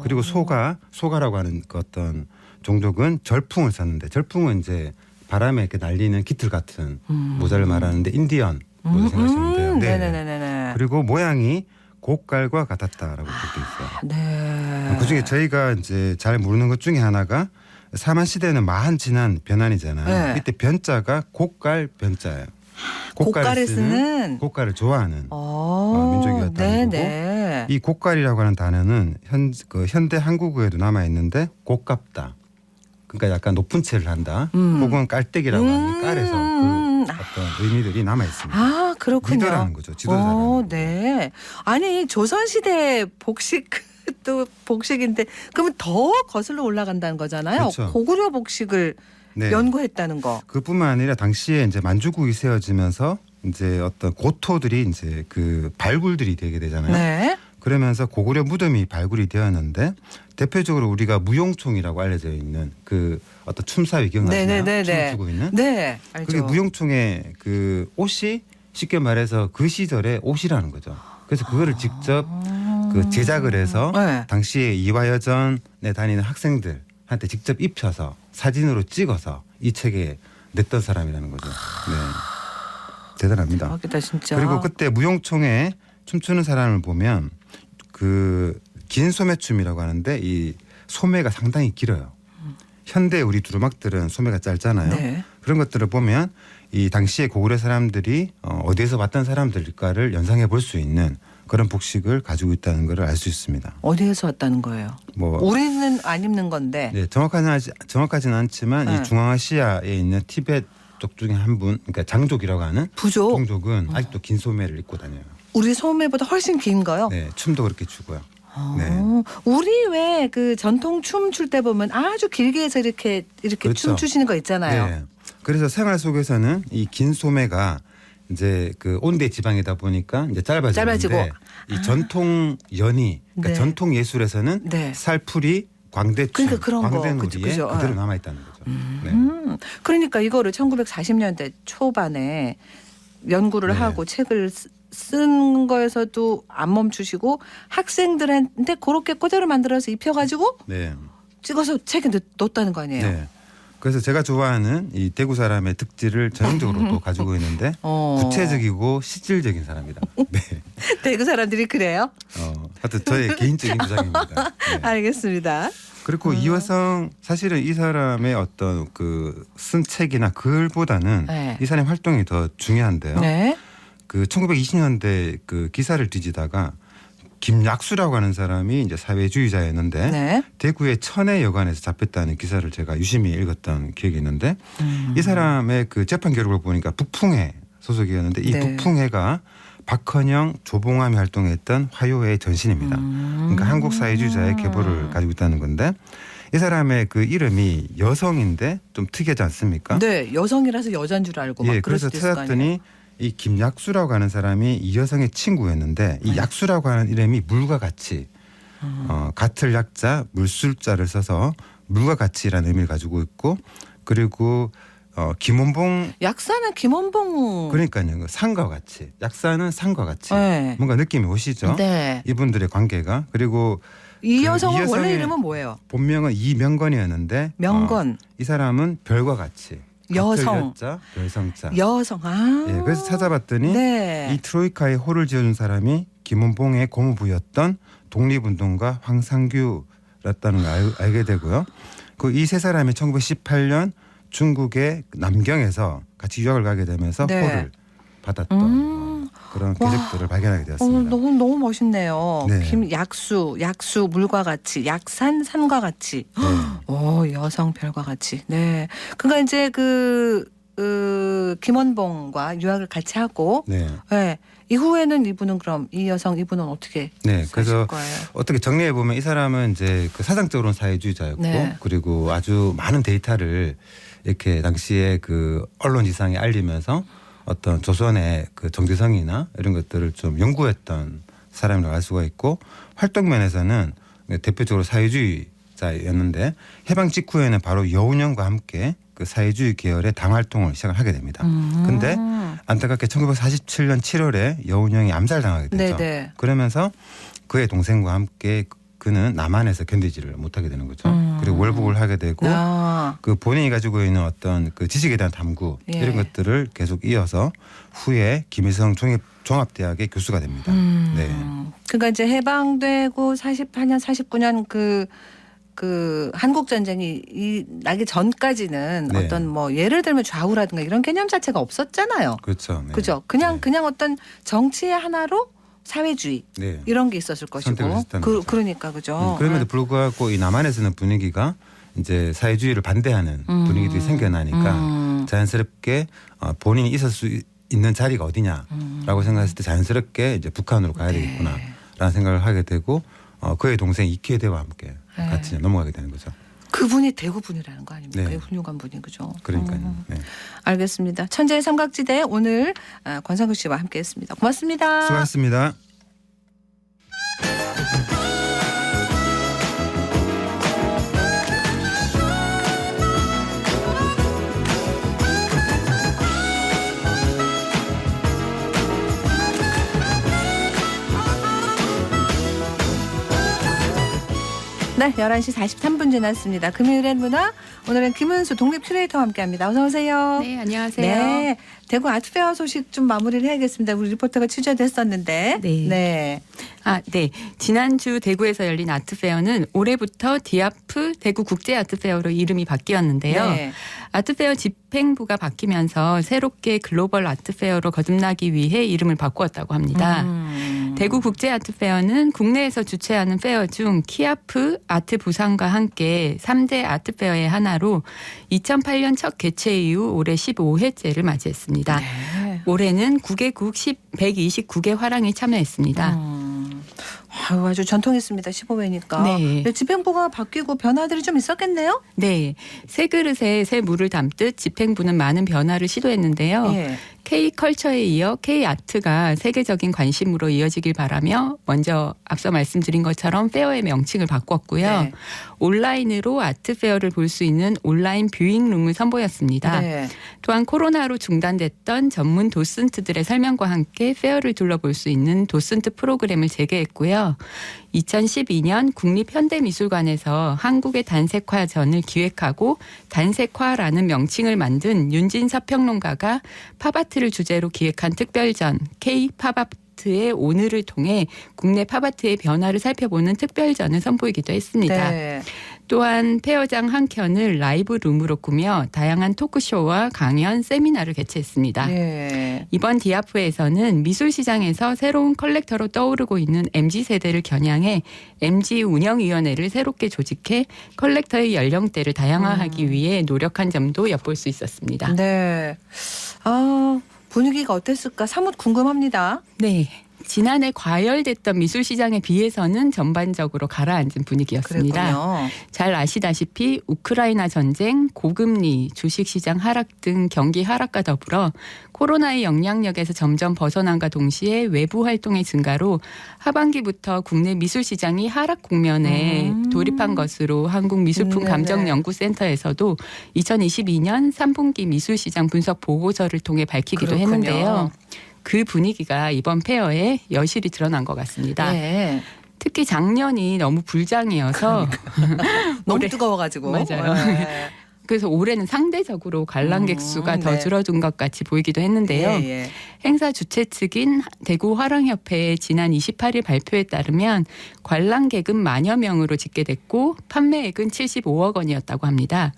그리고 소가라고 하는 그 어떤 종족은 절풍을 썼는데 절풍은 이제 바람에 이렇게 날리는 깃털 같은 모자를 말하는데 인디언 모자 생각하시면 돼요. 네네네. 그리고 모양이 곡갈과 같았다라고 볼수 있어요. 네. 그중에 저희가 이제 잘 모르는 것 중에 하나가 사만 시대는 마한 진한 변안이잖아요. 이때 변자가 곡갈 변자예요. 곡갈을 쓰는 곡갈을 좋아하는 민족이었다는 거고 이 곡갈이라고 하는 단어는 현대 한국어에도 남아 있는데 곡갑다. 그러니까 약간 높은 채를 한다. 혹은 깔때기라고 하는 깔에서 그 어떤 의미들이 남아 있습니다. 그렇군요. 리더라는 거죠. 지도자라는 네. 아니 조선시대 복식도 복식인데 그러면 더 거슬러 올라간다는 거잖아요. 그렇죠. 고구려 복식을 연구했다는 거. 그뿐만 아니라 당시에 이제 만주국이 세워지면서 이제 어떤 고토들이 이제 그 발굴들이 되게 되잖아요. 네. 그러면서 고구려 무덤이 발굴이 되었는데 대표적으로 우리가 무용총이라고 알려져 있는 그 어떤 춤사위 기억나시나요? 춤을 추고 있는. 네, 알죠. 그게 무용총의 그 옷이 쉽게 말해서 그 시절의 옷이라는 거죠. 그래서 그거를 직접 그 제작을 해서 당시에 이화여전에 다니는 학생들한테 직접 입혀서 사진으로 찍어서 이 책에 냈던 사람이라는 거죠. 네, 대단합니다. 대박이다 진짜. 그리고 그때 무용총에 춤추는 사람을 보면 그 긴 소매춤이라고 하는데 이 소매가 상당히 길어요. 현대 우리 두루마기들은 소매가 짧잖아요. 그런 것들을 보면 이 당시에 고구려 사람들이 어디에서 왔던 사람들일까를 연상해 볼 수 있는 그런 복식을 가지고 있다는 걸 알 수 있습니다. 어디에서 왔다는 거예요? 우리는 안 입는 건데. 네, 정확하지는 않지만 이 중앙아시아에 있는 티베트 쪽 중에 한 분, 그러니까 장족이라고 하는 종족은 아직도 긴 소매를 입고 다녀요. 우리 소매보다 훨씬 긴 거요? 네, 춤도 그렇게 추고요. 우리 왜 그 전통 춤 출 때 보면 아주 길게 해서 이렇게 그렇죠. 춤 추시는 거 있잖아요. 네. 그래서 생활 속에서는 이 긴 소매가 이제 그 온대 지방이다 보니까 이제 짧아지고 이 전통 연희, 그러니까 네. 전통 예술에서는 네. 살풀이, 광대춤, 그러니까 그런 거. 광대놀이에 그죠. 그대로 남아 있다는 거죠. 네. 그러니까 이거를 1940년대 초반에 연구를 네. 하고 책을 쓴 거에서도 안 멈추시고 학생들한테 그렇게 그대로 만들어서 입혀가지고 네. 찍어서 책에 넣었다는 거 아니에요? 네. 그래서 제가 좋아하는 이 대구 사람의 특질을 전형적으로 또 가지고 있는데 구체적이고 실질적인 사람이다. 네. 대구 사람들이 그래요? 하여튼 저의 개인적인 주장입니다. 네. 알겠습니다. 그리고 이 여성 사실은 이 사람의 어떤 그 쓴 책이나 글보다는 네. 이 사람의 활동이 더 중요한데요. 네. 그 1920년대 그 기사를 뒤지다가 김약수라고 하는 사람이 이제 사회주의자였는데 네. 대구의 천혜여관에서 잡혔다는 기사를 제가 유심히 읽었던 기억이 있는데 이 사람의 그 재판 기록을 보니까 북풍회 소속이었는데 이 네. 북풍회가 박헌영, 조봉암이 활동했던 화요회 전신입니다. 그러니까 한국 사회주의자의 계보를 가지고 있다는 건데 이 사람의 그 이름이 여성인데 좀 특이하지 않습니까? 네, 여성이라서 여자인 줄 알고 막 예, 그럴 그래서 수도 있을 거 아니에요. 찾았더니 이 김약수라고 하는 사람이 이 여성의 친구였는데 이 약수라고 하는 이름이 물과 같이 같을 약자 물술자를 써서 물과 같이라는 의미를 가지고 있고 그리고 김원봉 약사는 김원봉 그러니까요 산과 같이 약사는 산과 같이 네. 뭔가 느낌이 오시죠? 네. 이분들의 관계가 그리고 이 그 여성은 이 여성의 원래 이름은 뭐예요? 본명은 이명건이었는데 명건. 이 사람은 별과 같이 여성. 같을 여자 별성자 여성. 예, 그래서 찾아봤더니 네. 이 트로이카의 호를 지어준 사람이 김원봉의 고모부였던 독립운동가 황상규였다는 걸 알게 되고요. 그 이 세 사람이 1918년 중국의 남경에서 같이 유학을 가게 되면서 네. 호를 받았던 그런 궤적들을 발견하게 되었습니다. 너무 멋있네요. 네. 김약수, 약수 물과 같이, 약산 산과 같이. 오, 여성 별과 같이. 네. 그러니까 이제 김원봉과 유학을 같이 하고 네. 네. 이후에는 이분은 그럼 이 여성 이분은 어떻게 네, 사실 그래서 거예요? 어떻게 정리해 보면 이 사람은 이제 그 사상적으로는 사회주의자였고 네. 그리고 아주 많은 데이터를 이렇게 당시에 그 언론 지상에 알리면서 어떤 조선의 그 정체성이나 이런 것들을 좀 연구했던 사람이라고 알 수가 있고 활동 면에서는 대표적으로 사회주의자였는데 해방 직후에는 바로 여운형과 함께 그 사회주의 계열의 당 활동을 시작을 하게 됩니다. 근데 안타깝게 1947년 7월에 여운형이 암살당하게 되죠. 네네. 그러면서 그의 동생과 함께 그는 남한에서 견디지를 못하게 되는 거죠. 그리고 월북을 하게 되고 그 본인이 가지고 있는 어떤 그 지식에 대한 탐구 예. 이런 것들을 계속 이어서 후에 김일성 종합대학의 교수가 됩니다. 네. 그러니까 이제 해방되고 48년, 49년 그 한국 전쟁이 나기 전까지는 네. 어떤 뭐 예를 들면 좌우라든가 이런 개념 자체가 없었잖아요. 그렇죠. 네. 그죠? 그냥 어떤 정치의 하나로 사회주의 네. 이런 게 있었을 선택을 것이고 했다는 거죠. 그러니까 그죠. 그럼에도 불구하고 이 남한에서는 분위기가 이제 사회주의를 반대하는 분위기들이 생겨나니까 자연스럽게 본인이 있을 수 있는 자리가 어디냐라고 생각했을 때 자연스럽게 이제 북한으로 가야 되겠구나라는 생각을 하게 되고 그의 동생 이케대와 함께 같이 넘어가게 되는 거죠. 그분이 대구 분이라는 거 아닙니까? 네. 훌륭한 분이 그죠. 그러니까요. 네. 알겠습니다. 천재의 삼각지대 오늘 권상규 씨와 함께했습니다. 고맙습니다. 수고하셨습니다. 네, 11시 43분 지났습니다. 금요일엔 문화, 오늘은 김은수 독립 큐레이터와 함께합니다. 어서 오세요. 네, 안녕하세요. 네, 대구 아트페어 소식 좀 마무리를 해야겠습니다. 우리 리포터가 취재됐었는데. 네. 네. 지난주 대구에서 열린 아트페어는 올해부터 디아프 대구 국제 아트페어로 이름이 바뀌었는데요. 네. 아트페어 집행부가 바뀌면서 새롭게 글로벌 아트페어로 거듭나기 위해 이름을 바꾸었다고 합니다. 대구 국제 아트페어는 국내에서 주최하는 페어 중 키아프 아트 부산과 함께 3대 아트페어의 하나로 2008년 첫 개최 이후 올해 15회째를 맞이했습니다. 네. 올해는 9개국 129개 화랑이 참여했습니다. 아주 전통 있습니다. 15회니까. 네. 집행부가 바뀌고 변화들이 좀 있었겠네요? 네. 새 그릇에 새 물을 담듯 집행부는 많은 변화를 시도했는데요. 예. K컬처에 이어 K아트가 세계적인 관심으로 이어지길 바라며 먼저 앞서 말씀드린 것처럼 페어의 명칭을 바꿨고요. 네. 온라인으로 아트페어를 볼 수 있는 온라인 뷰잉룸을 선보였습니다. 네. 또한 코로나로 중단됐던 전문 도슨트들의 설명과 함께 페어를 둘러볼 수 있는 도슨트 프로그램을 재개했고요. 2012년 국립현대미술관에서 한국의 단색화전을 기획하고 단색화라는 명칭을 만든 윤진섭 평론가가 팝아트를 주제로 기획한 특별전 K-팝아트의 오늘을 통해 국내 팝아트의 변화를 살펴보는 특별전을 선보이기도 했습니다. 네. 또한 페어장 한 켠을 라이브 룸으로 꾸며 다양한 토크쇼와 강연, 세미나를 개최했습니다. 네. 이번 디아프에서는 미술시장에서 새로운 컬렉터로 떠오르고 있는 MZ세대를 겨냥해 MZ운영위원회를 새롭게 조직해 컬렉터의 연령대를 다양화하기 위해 노력한 점도 엿볼 수 있었습니다. 네. 분위기가 어땠을까 사뭇 궁금합니다. 네. 지난해 과열됐던 미술시장에 비해서는 전반적으로 가라앉은 분위기였습니다. 그랬군요. 잘 아시다시피 우크라이나 전쟁, 고금리, 주식시장 하락 등 경기 하락과 더불어 코로나의 영향력에서 점점 벗어난과 동시에 외부 활동의 증가로 하반기부터 국내 미술시장이 하락 국면에 돌입한 것으로 한국미술품감정연구센터에서도 2022년 3분기 미술시장 분석 보고서를 통해 밝히기도 그렇군요. 했는데요. 그 분위기가 이번 페어에 여실히 드러난 것 같습니다. 네. 특히 작년이 너무 불장이어서 너무 뜨거워가지고. 맞아요. 네. 그래서 올해는 상대적으로 관람객 수가 더 네. 줄어든 것 같이 보이기도 했는데요. 예, 예. 행사 주최 측인 대구화랑협회의 지난 28일 발표에 따르면 관람객은 만여 명으로 집계됐고 판매액은 75억 원이었다고 합니다.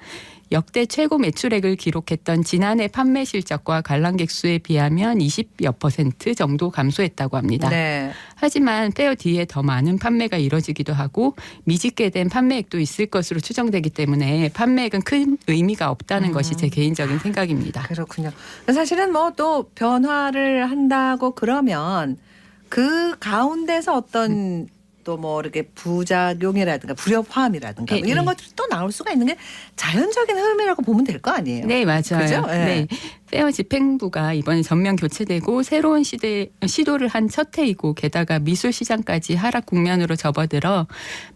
역대 최고 매출액을 기록했던 지난해 판매 실적과 관람객 수에 비하면 20여 % 정도 감소했다고 합니다. 네. 하지만 페어 뒤에 더 많은 판매가 이뤄지기도 하고 미집계된 판매액도 있을 것으로 추정되기 때문에 판매액은 큰 의미가 없다는 것이 제 개인적인 생각입니다. 그렇군요. 사실은 뭐 또 변화를 한다고 그러면 그 가운데서 어떤 또 뭐 이렇게 부작용이라든가 불협화음이라든가 뭐 이런 것들이 또 나올 수가 있는 게 자연적인 흐름이라고 보면 될 거 아니에요. 네, 맞아요. 그죠? 네. 페어 집행부가 이번에 전면 교체되고 새로운 시도를 한 첫 해이고 게다가 미술 시장까지 하락 국면으로 접어들어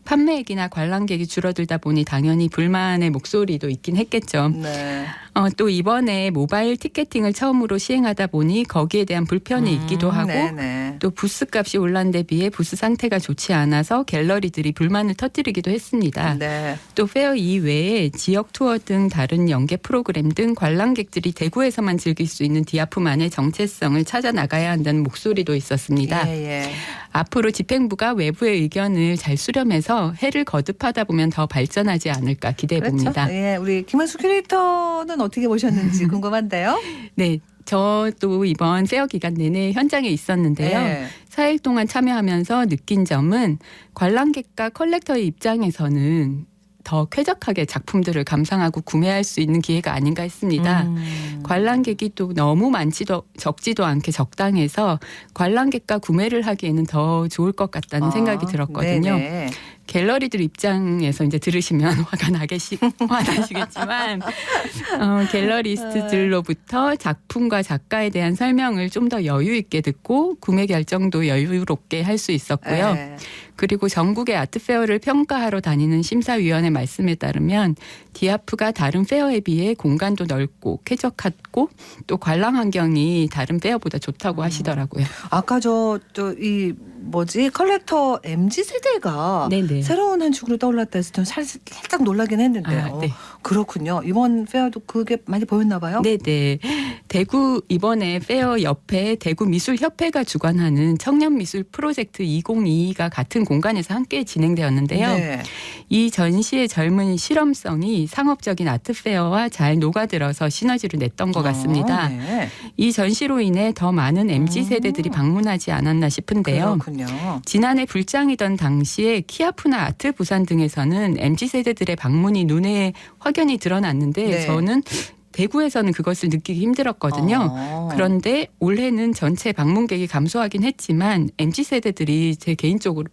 판매액이나 관람객이 줄어들다 보니 당연히 불만의 목소리도 있긴 했겠죠. 네. 또 이번에 모바일 티켓팅을 처음으로 시행하다 보니 거기에 대한 불편이 있기도 하고 네네. 또 부스 값이 올란 데 비해 부스 상태가 좋지 않아서 갤러리들이 불만을 터뜨리기도 했습니다. 네. 또 페어 이외에 지역 투어 등 다른 연계 프로그램 등 관람객들이 대구에서만 즐길 수 있는 디아프만의 정체성을 찾아 나가야 한다는 목소리도 있었습니다. 예, 예. 앞으로 집행부가 외부의 의견을 잘 수렴해서 해를 거듭하다 보면 더 발전하지 않을까 기대해 봅니다. 그렇죠? 예, 우리 김은수 큐레이터는 어떻게 보셨는지 궁금한데요. 네. 저도 이번 페어 기간 내내 현장에 있었는데요. 네. 4일 동안 참여하면서 느낀 점은 관람객과 컬렉터의 입장에서는 더 쾌적하게 작품들을 감상하고 구매할 수 있는 기회가 아닌가 했습니다. 관람객이 또 너무 많지도 적지도 않게 적당해서 관람객과 구매를 하기에는 더 좋을 것 같다는 생각이 들었거든요. 네네. 갤러리들 입장에서 이제 들으시면 화가 나시겠지만 갤러리스트들로부터 작품과 작가에 대한 설명을 좀 더 여유 있게 듣고 구매 결정도 여유롭게 할 수 있었고요. 네. 그리고 전국의 아트페어를 평가하러 다니는 심사위원의 말씀에 따르면 디아프가 다른 페어에 비해 공간도 넓고 쾌적하고 또 관람 환경이 다른 페어보다 좋다고 하시더라고요. 아까 이 컬렉터 MZ 세대가 네네. 새로운 한 축으로 떠올랐다 해서 좀 살짝 놀라긴 했는데요. 네. 그렇군요. 이번 페어도 그게 많이 보였나 봐요. 네네. 대구 이번에 페어 옆에 대구 미술협회가 주관하는 청년미술 프로젝트 2022가 같은 공간에서 함께 진행되었는데요. 네. 이 전시의 젊은 실험성이 상업적인 아트페어와 잘 녹아들어서 시너지를 냈던 것 같습니다. 네. 이 전시로 인해 더 많은 MZ세대들이 방문하지 않았나 싶은데요. 그렇군요. 지난해 불장이던 당시에 키아프나 아트 부산 등에서는 MZ세대들의 방문이 눈에 확연히 드러났는데 네. 저는 대구에서는 그것을 느끼기 힘들었거든요. 그런데 올해는 전체 방문객이 감소하긴 했지만 MZ세대들이 제 개인적으로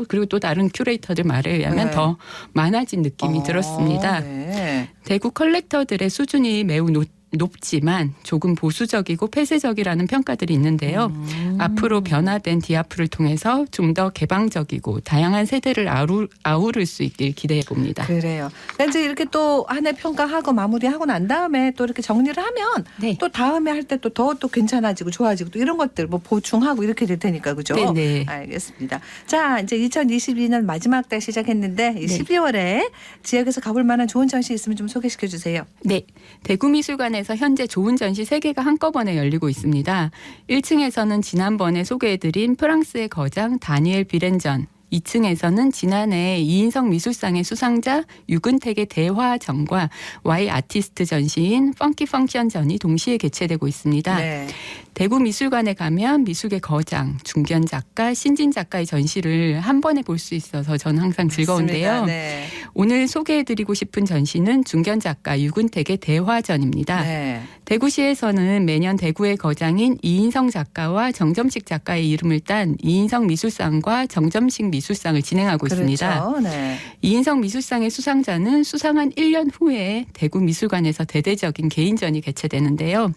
그리고 또 다른 큐레이터들 말에 의하면 네. 더 많아진 느낌이 들었습니다. 네. 대구 컬렉터들의 수준이 매우 높지만 조금 보수적이고 폐쇄적이라는 평가들이 있는데요. 앞으로 변화된 디아프를 통해서 좀 더 개방적이고 다양한 세대를 아우를 수 있길 기대해 봅니다. 그래요. 그러니까 이제 이렇게 또 한 해 평가하고 마무리하고 난 다음에 또 이렇게 정리를 하면 네. 또 다음에 할 때 또 더 괜찮아지고 좋아지고 또 이런 것들 뭐 보충하고 이렇게 될 테니까 그죠? 네네. 알겠습니다. 자 이제 2022년 마지막 달 시작했는데 이 네. 12월에 지역에서 가볼 만한 좋은 전시 있으면 좀 소개시켜 주세요. 네. 대구미술관에서 현재 좋은 전시 3개가 한꺼번에 열리고 있습니다. 1층에서는 지난번에 소개해드린 프랑스의 거장 다니엘 비렌전, 2층에서는 지난해 이인성 미술상의 수상자 유근택의 대화전과 Y 아티스트 전시인 펑키 펑션 전이 동시에 개최되고 있습니다. 네. 대구 미술관에 가면 미술의 거장, 중견 작가, 신진 작가의 전시를 한 번에 볼 수 있어서 저는 항상 즐거운데요. 맞습니다. 네. 오늘 소개해드리고 싶은 전시는 중견 작가 유근택의 대화전입니다. 네. 대구시에서는 매년 대구의 거장인 이인성 작가와 정점식 작가의 이름을 딴 이인성 미술상과 정점식 미술상을 진행하고 있습니다. 그렇죠. 네. 이인성 미술상의 수상자는 수상한 1년 후에 대구 미술관에서 대대적인 개인전이 개최되는데요.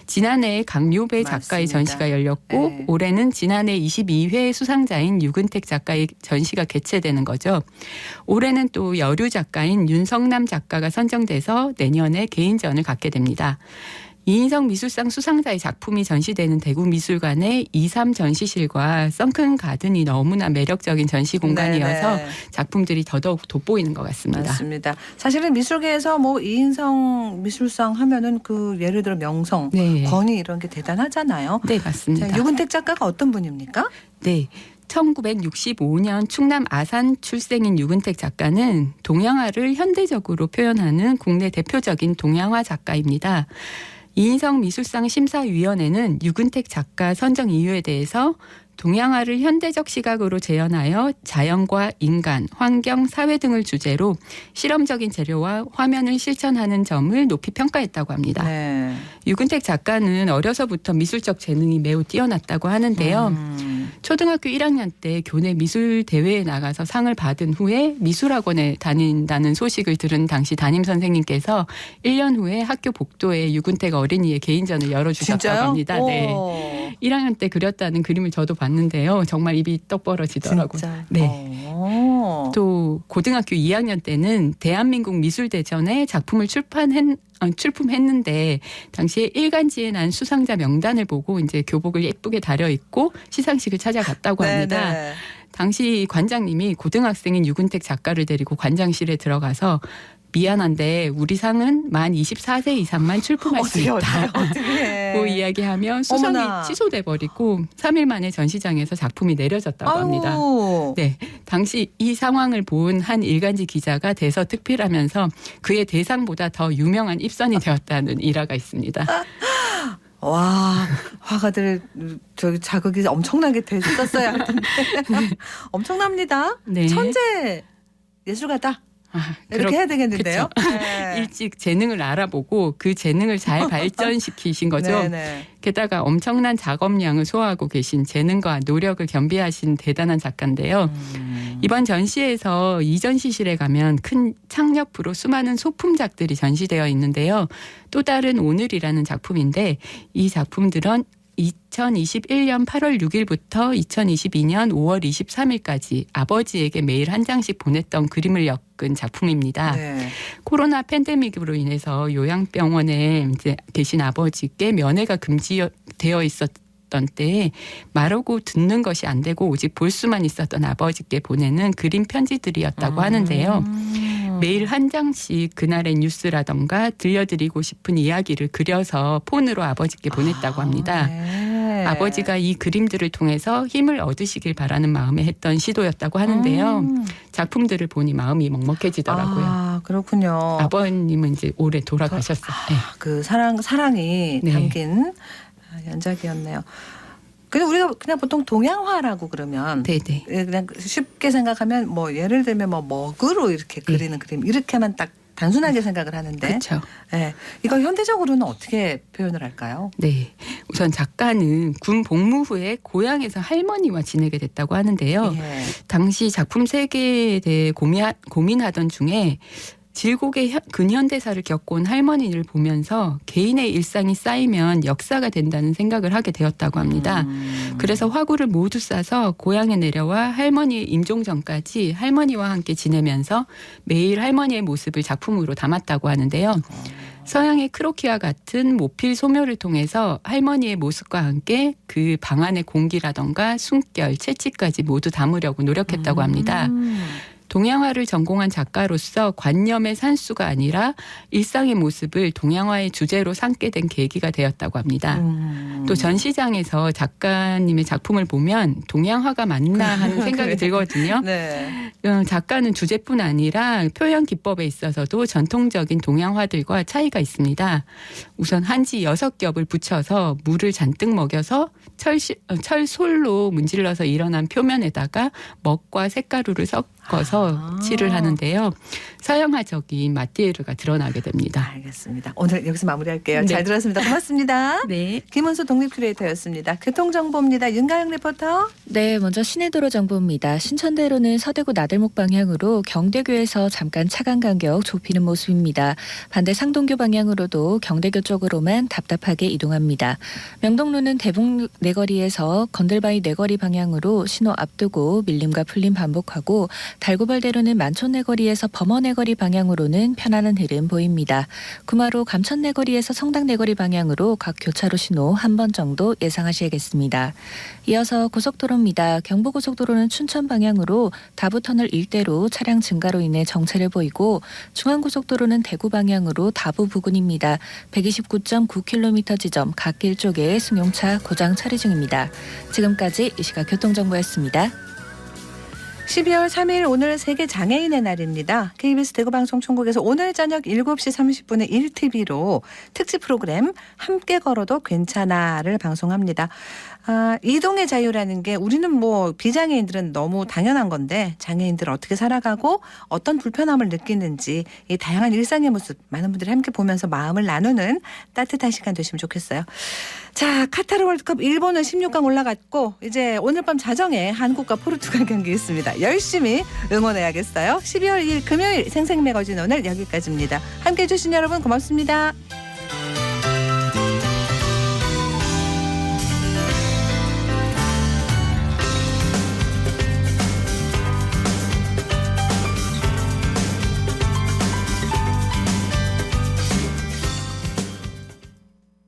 지난해 강묘배 작가의 맞습니다. 전시가 열렸고 네. 올해는 지난해 22회 수상자인 유근택 작가의 전시가 개최되는 거죠. 올해는 또 여류 작가인 윤성남 작가가 선정돼서 내년에 개인전을 갖게 됩니다. 이인성 미술상 수상자의 작품이 전시되는 대구미술관의 2.3 전시실과 썬큰 가든이 너무나 매력적인 전시 공간이어서 네네. 작품들이 더더욱 돋보이는 것 같습니다. 맞습니다. 사실은 미술계에서 뭐 이인성 미술상 하면은 그 예를 들어 명성, 네. 권위 이런 게 대단하잖아요. 네, 맞습니다. 자, 유근택 작가가 어떤 분입니까? 네. 1965년 충남 아산 출생인 유근택 작가는 동양화를 현대적으로 표현하는 국내 대표적인 동양화 작가입니다. 이인성 미술상 심사위원회는 유근택 작가 선정 이유에 대해서 동양화를 현대적 시각으로 재현하여 자연과 인간, 환경, 사회 등을 주제로 실험적인 재료와 화면을 실천하는 점을 높이 평가했다고 합니다. 네. 유근택 작가는 어려서부터 미술적 재능이 매우 뛰어났다고 하는데요. 초등학교 1학년 때 교내 미술 대회에 나가서 상을 받은 후에 미술학원에 다닌다는 소식을 들은 당시 담임 선생님께서 1년 후에 학교 복도에 유근택 어린이의 개인전을 열어주셨다고 진짜요? 합니다. 네. 1학년 때 그렸다는 그림을 저도 봤는데요. 정말 입이 떡 벌어지더라고요. 진짜. 네. 또 고등학교 2학년 때는 대한민국 미술대전에 작품을 출품했는데 당시에 일간지에 난 수상자 명단을 보고 이제 교복을 예쁘게 다려 입고 시상식을 찾아갔다고 합니다. 네네. 당시 관장님이 고등학생인 유근택 작가를 데리고 관장실에 들어가서 미안한데 우리 상은 만 24세 이상만 출품할 수 있다. 어떻게 고 이야기하며 수상이 어머나. 취소돼 버리고 3일 만에 전시장에서 작품이 내려졌다고 합니다. 네, 당시 이 상황을 본 한 일간지 기자가 대서특필하면서 그의 대상보다 더 유명한 입선이 되었다는 일화가 있습니다. 와, 화가들 저기 자극이 엄청나게 됐었어야 할 텐데. 엄청납니다. 네. 천재 예술가다. 이렇게 해야 되겠는데요. 네. 일찍 재능을 알아보고 그 재능을 잘 발전시키신 거죠. 네네. 게다가 엄청난 작업량을 소화하고 계신 재능과 노력을 겸비하신 대단한 작가인데요. 이번 전시에서 이 전시실에 가면 큰 창력부로 수많은 소품작들이 전시되어 있는데요. 또 다른 오늘이라는 작품인데 이 작품들은 2021년 8월 6일부터 2022년 5월 23일까지 아버지에게 매일 한 장씩 보냈던 그림을 엮은 작품입니다. 네. 코로나 팬데믹으로 인해서 요양병원에 이제 계신 아버지께 면회가 금지되어 있었던 때에 말하고 듣는 것이 안 되고 오직 볼 수만 있었던 아버지께 보내는 그림 편지들이었다고 하는데요. 매일 한 장씩 그날의 뉴스라던가 들려드리고 싶은 이야기를 그려서 폰으로 아버지께 보냈다고 합니다. 네. 아버지가 이 그림들을 통해서 힘을 얻으시길 바라는 마음에 했던 시도였다고 하는데요. 작품들을 보니 마음이 먹먹해지더라고요. 아, 그렇군요. 아버님은 이제 올해 돌아가셨어요. 네. 그 사랑이 네. 담긴 연작이었네요. 그냥 우리가 그냥 보통 동양화라고 그러면 네네. 그냥 쉽게 생각하면 뭐 예를 들면 뭐 먹으로 이렇게 그리는 그림 이렇게만 딱 단순하게 생각을 하는데. 그렇죠. 네. 이거 현대적으로는 어떻게 표현을 할까요? 네. 우선 작가는 군 복무 후에 고향에서 할머니와 지내게 됐다고 하는데요. 예. 당시 작품 세계에 대해 고민하던 중에 질곡의 근현대사를 겪어온 할머니를 보면서 개인의 일상이 쌓이면 역사가 된다는 생각을 하게 되었다고 합니다. 그래서 화구를 모두 싸서 고향에 내려와 할머니의 임종 전까지 할머니와 함께 지내면서 매일 할머니의 모습을 작품으로 담았다고 하는데요. 서양의 크로키와 같은 모필 소묘를 통해서 할머니의 모습과 함께 그 방 안의 공기라던가 숨결, 채취까지 모두 담으려고 노력했다고 합니다. 동양화를 전공한 작가로서 관념의 산수가 아니라 일상의 모습을 동양화의 주제로 삼게 된 계기가 되었다고 합니다. 또 전시장에서 작가님의 작품을 보면 동양화가 맞나 하는 생각이 들거든요. 네. 작가는 주제뿐 아니라 표현 기법에 있어서도 전통적인 동양화들과 차이가 있습니다. 우선 한지 6겹을 붙여서 물을 잔뜩 먹여서 철솔로 문질러서 일어난 표면에다가 먹과 색가루를 섞어서 칠을 하는데요. 서양화적인 마띠에르가 드러나게 됩니다. 알겠습니다. 오늘 여기서 마무리할게요. 네. 잘 들었습니다. 고맙습니다. 네. 김은수 독립큐레이터였습니다. 교통정보입니다. 윤가영 리포터. 네, 먼저 시내도로 정보입니다. 신천대로는 서대구 나들목 방향으로 경대교에서 잠깐 차간 간격 좁히는 모습입니다. 반대 상동교 방향으로도 경대교 쪽으로만 답답하게 이동합니다. 명동로는 대북 내거리에서 건들바위 내거리 방향으로 신호 앞두고 밀림과 풀림 반복하고 달고발대로는 만촌 내거리에서 범어 내거리 방향으로는 편안한 흐름 보입니다. 구마로 감천 내거리에서 성당 내거리 방향으로 각 교차로 신호 한 번 정도 예상하셔야겠습니다. 이어서 고속도로입니다. 경부고속도로는 춘천 방향으로 다부터널 일대로 차량 증가로 인해 정체를 보이고 중앙고속도로는 대구 방향으로 다부 부근입니다. 129.9km 지점 갓길 쪽에 승용차 고장 처리 중입니다. 지금까지 이 시각 교통정보였습니다. 12월 3일 오늘 세계 장애인의 날입니다. KBS 대구방송총국에서 오늘 저녁 7시 30분에 1TV로 특집 프로그램 함께 걸어도 괜찮아를 방송합니다. 이동의 자유라는 게 우리는 뭐 비장애인들은 너무 당연한 건데 장애인들 어떻게 살아가고 어떤 불편함을 느끼는지 이 다양한 일상의 모습 많은 분들이 함께 보면서 마음을 나누는 따뜻한 시간 되시면 좋겠어요. 자, 카타르 월드컵 일본은 16강 올라갔고 이제 오늘 밤 자정에 한국과 포르투갈 경기 있습니다. 열심히 응원해야겠어요. 12월 2일 금요일 생생매거진 오늘 여기까지입니다. 함께해 주신 여러분 고맙습니다.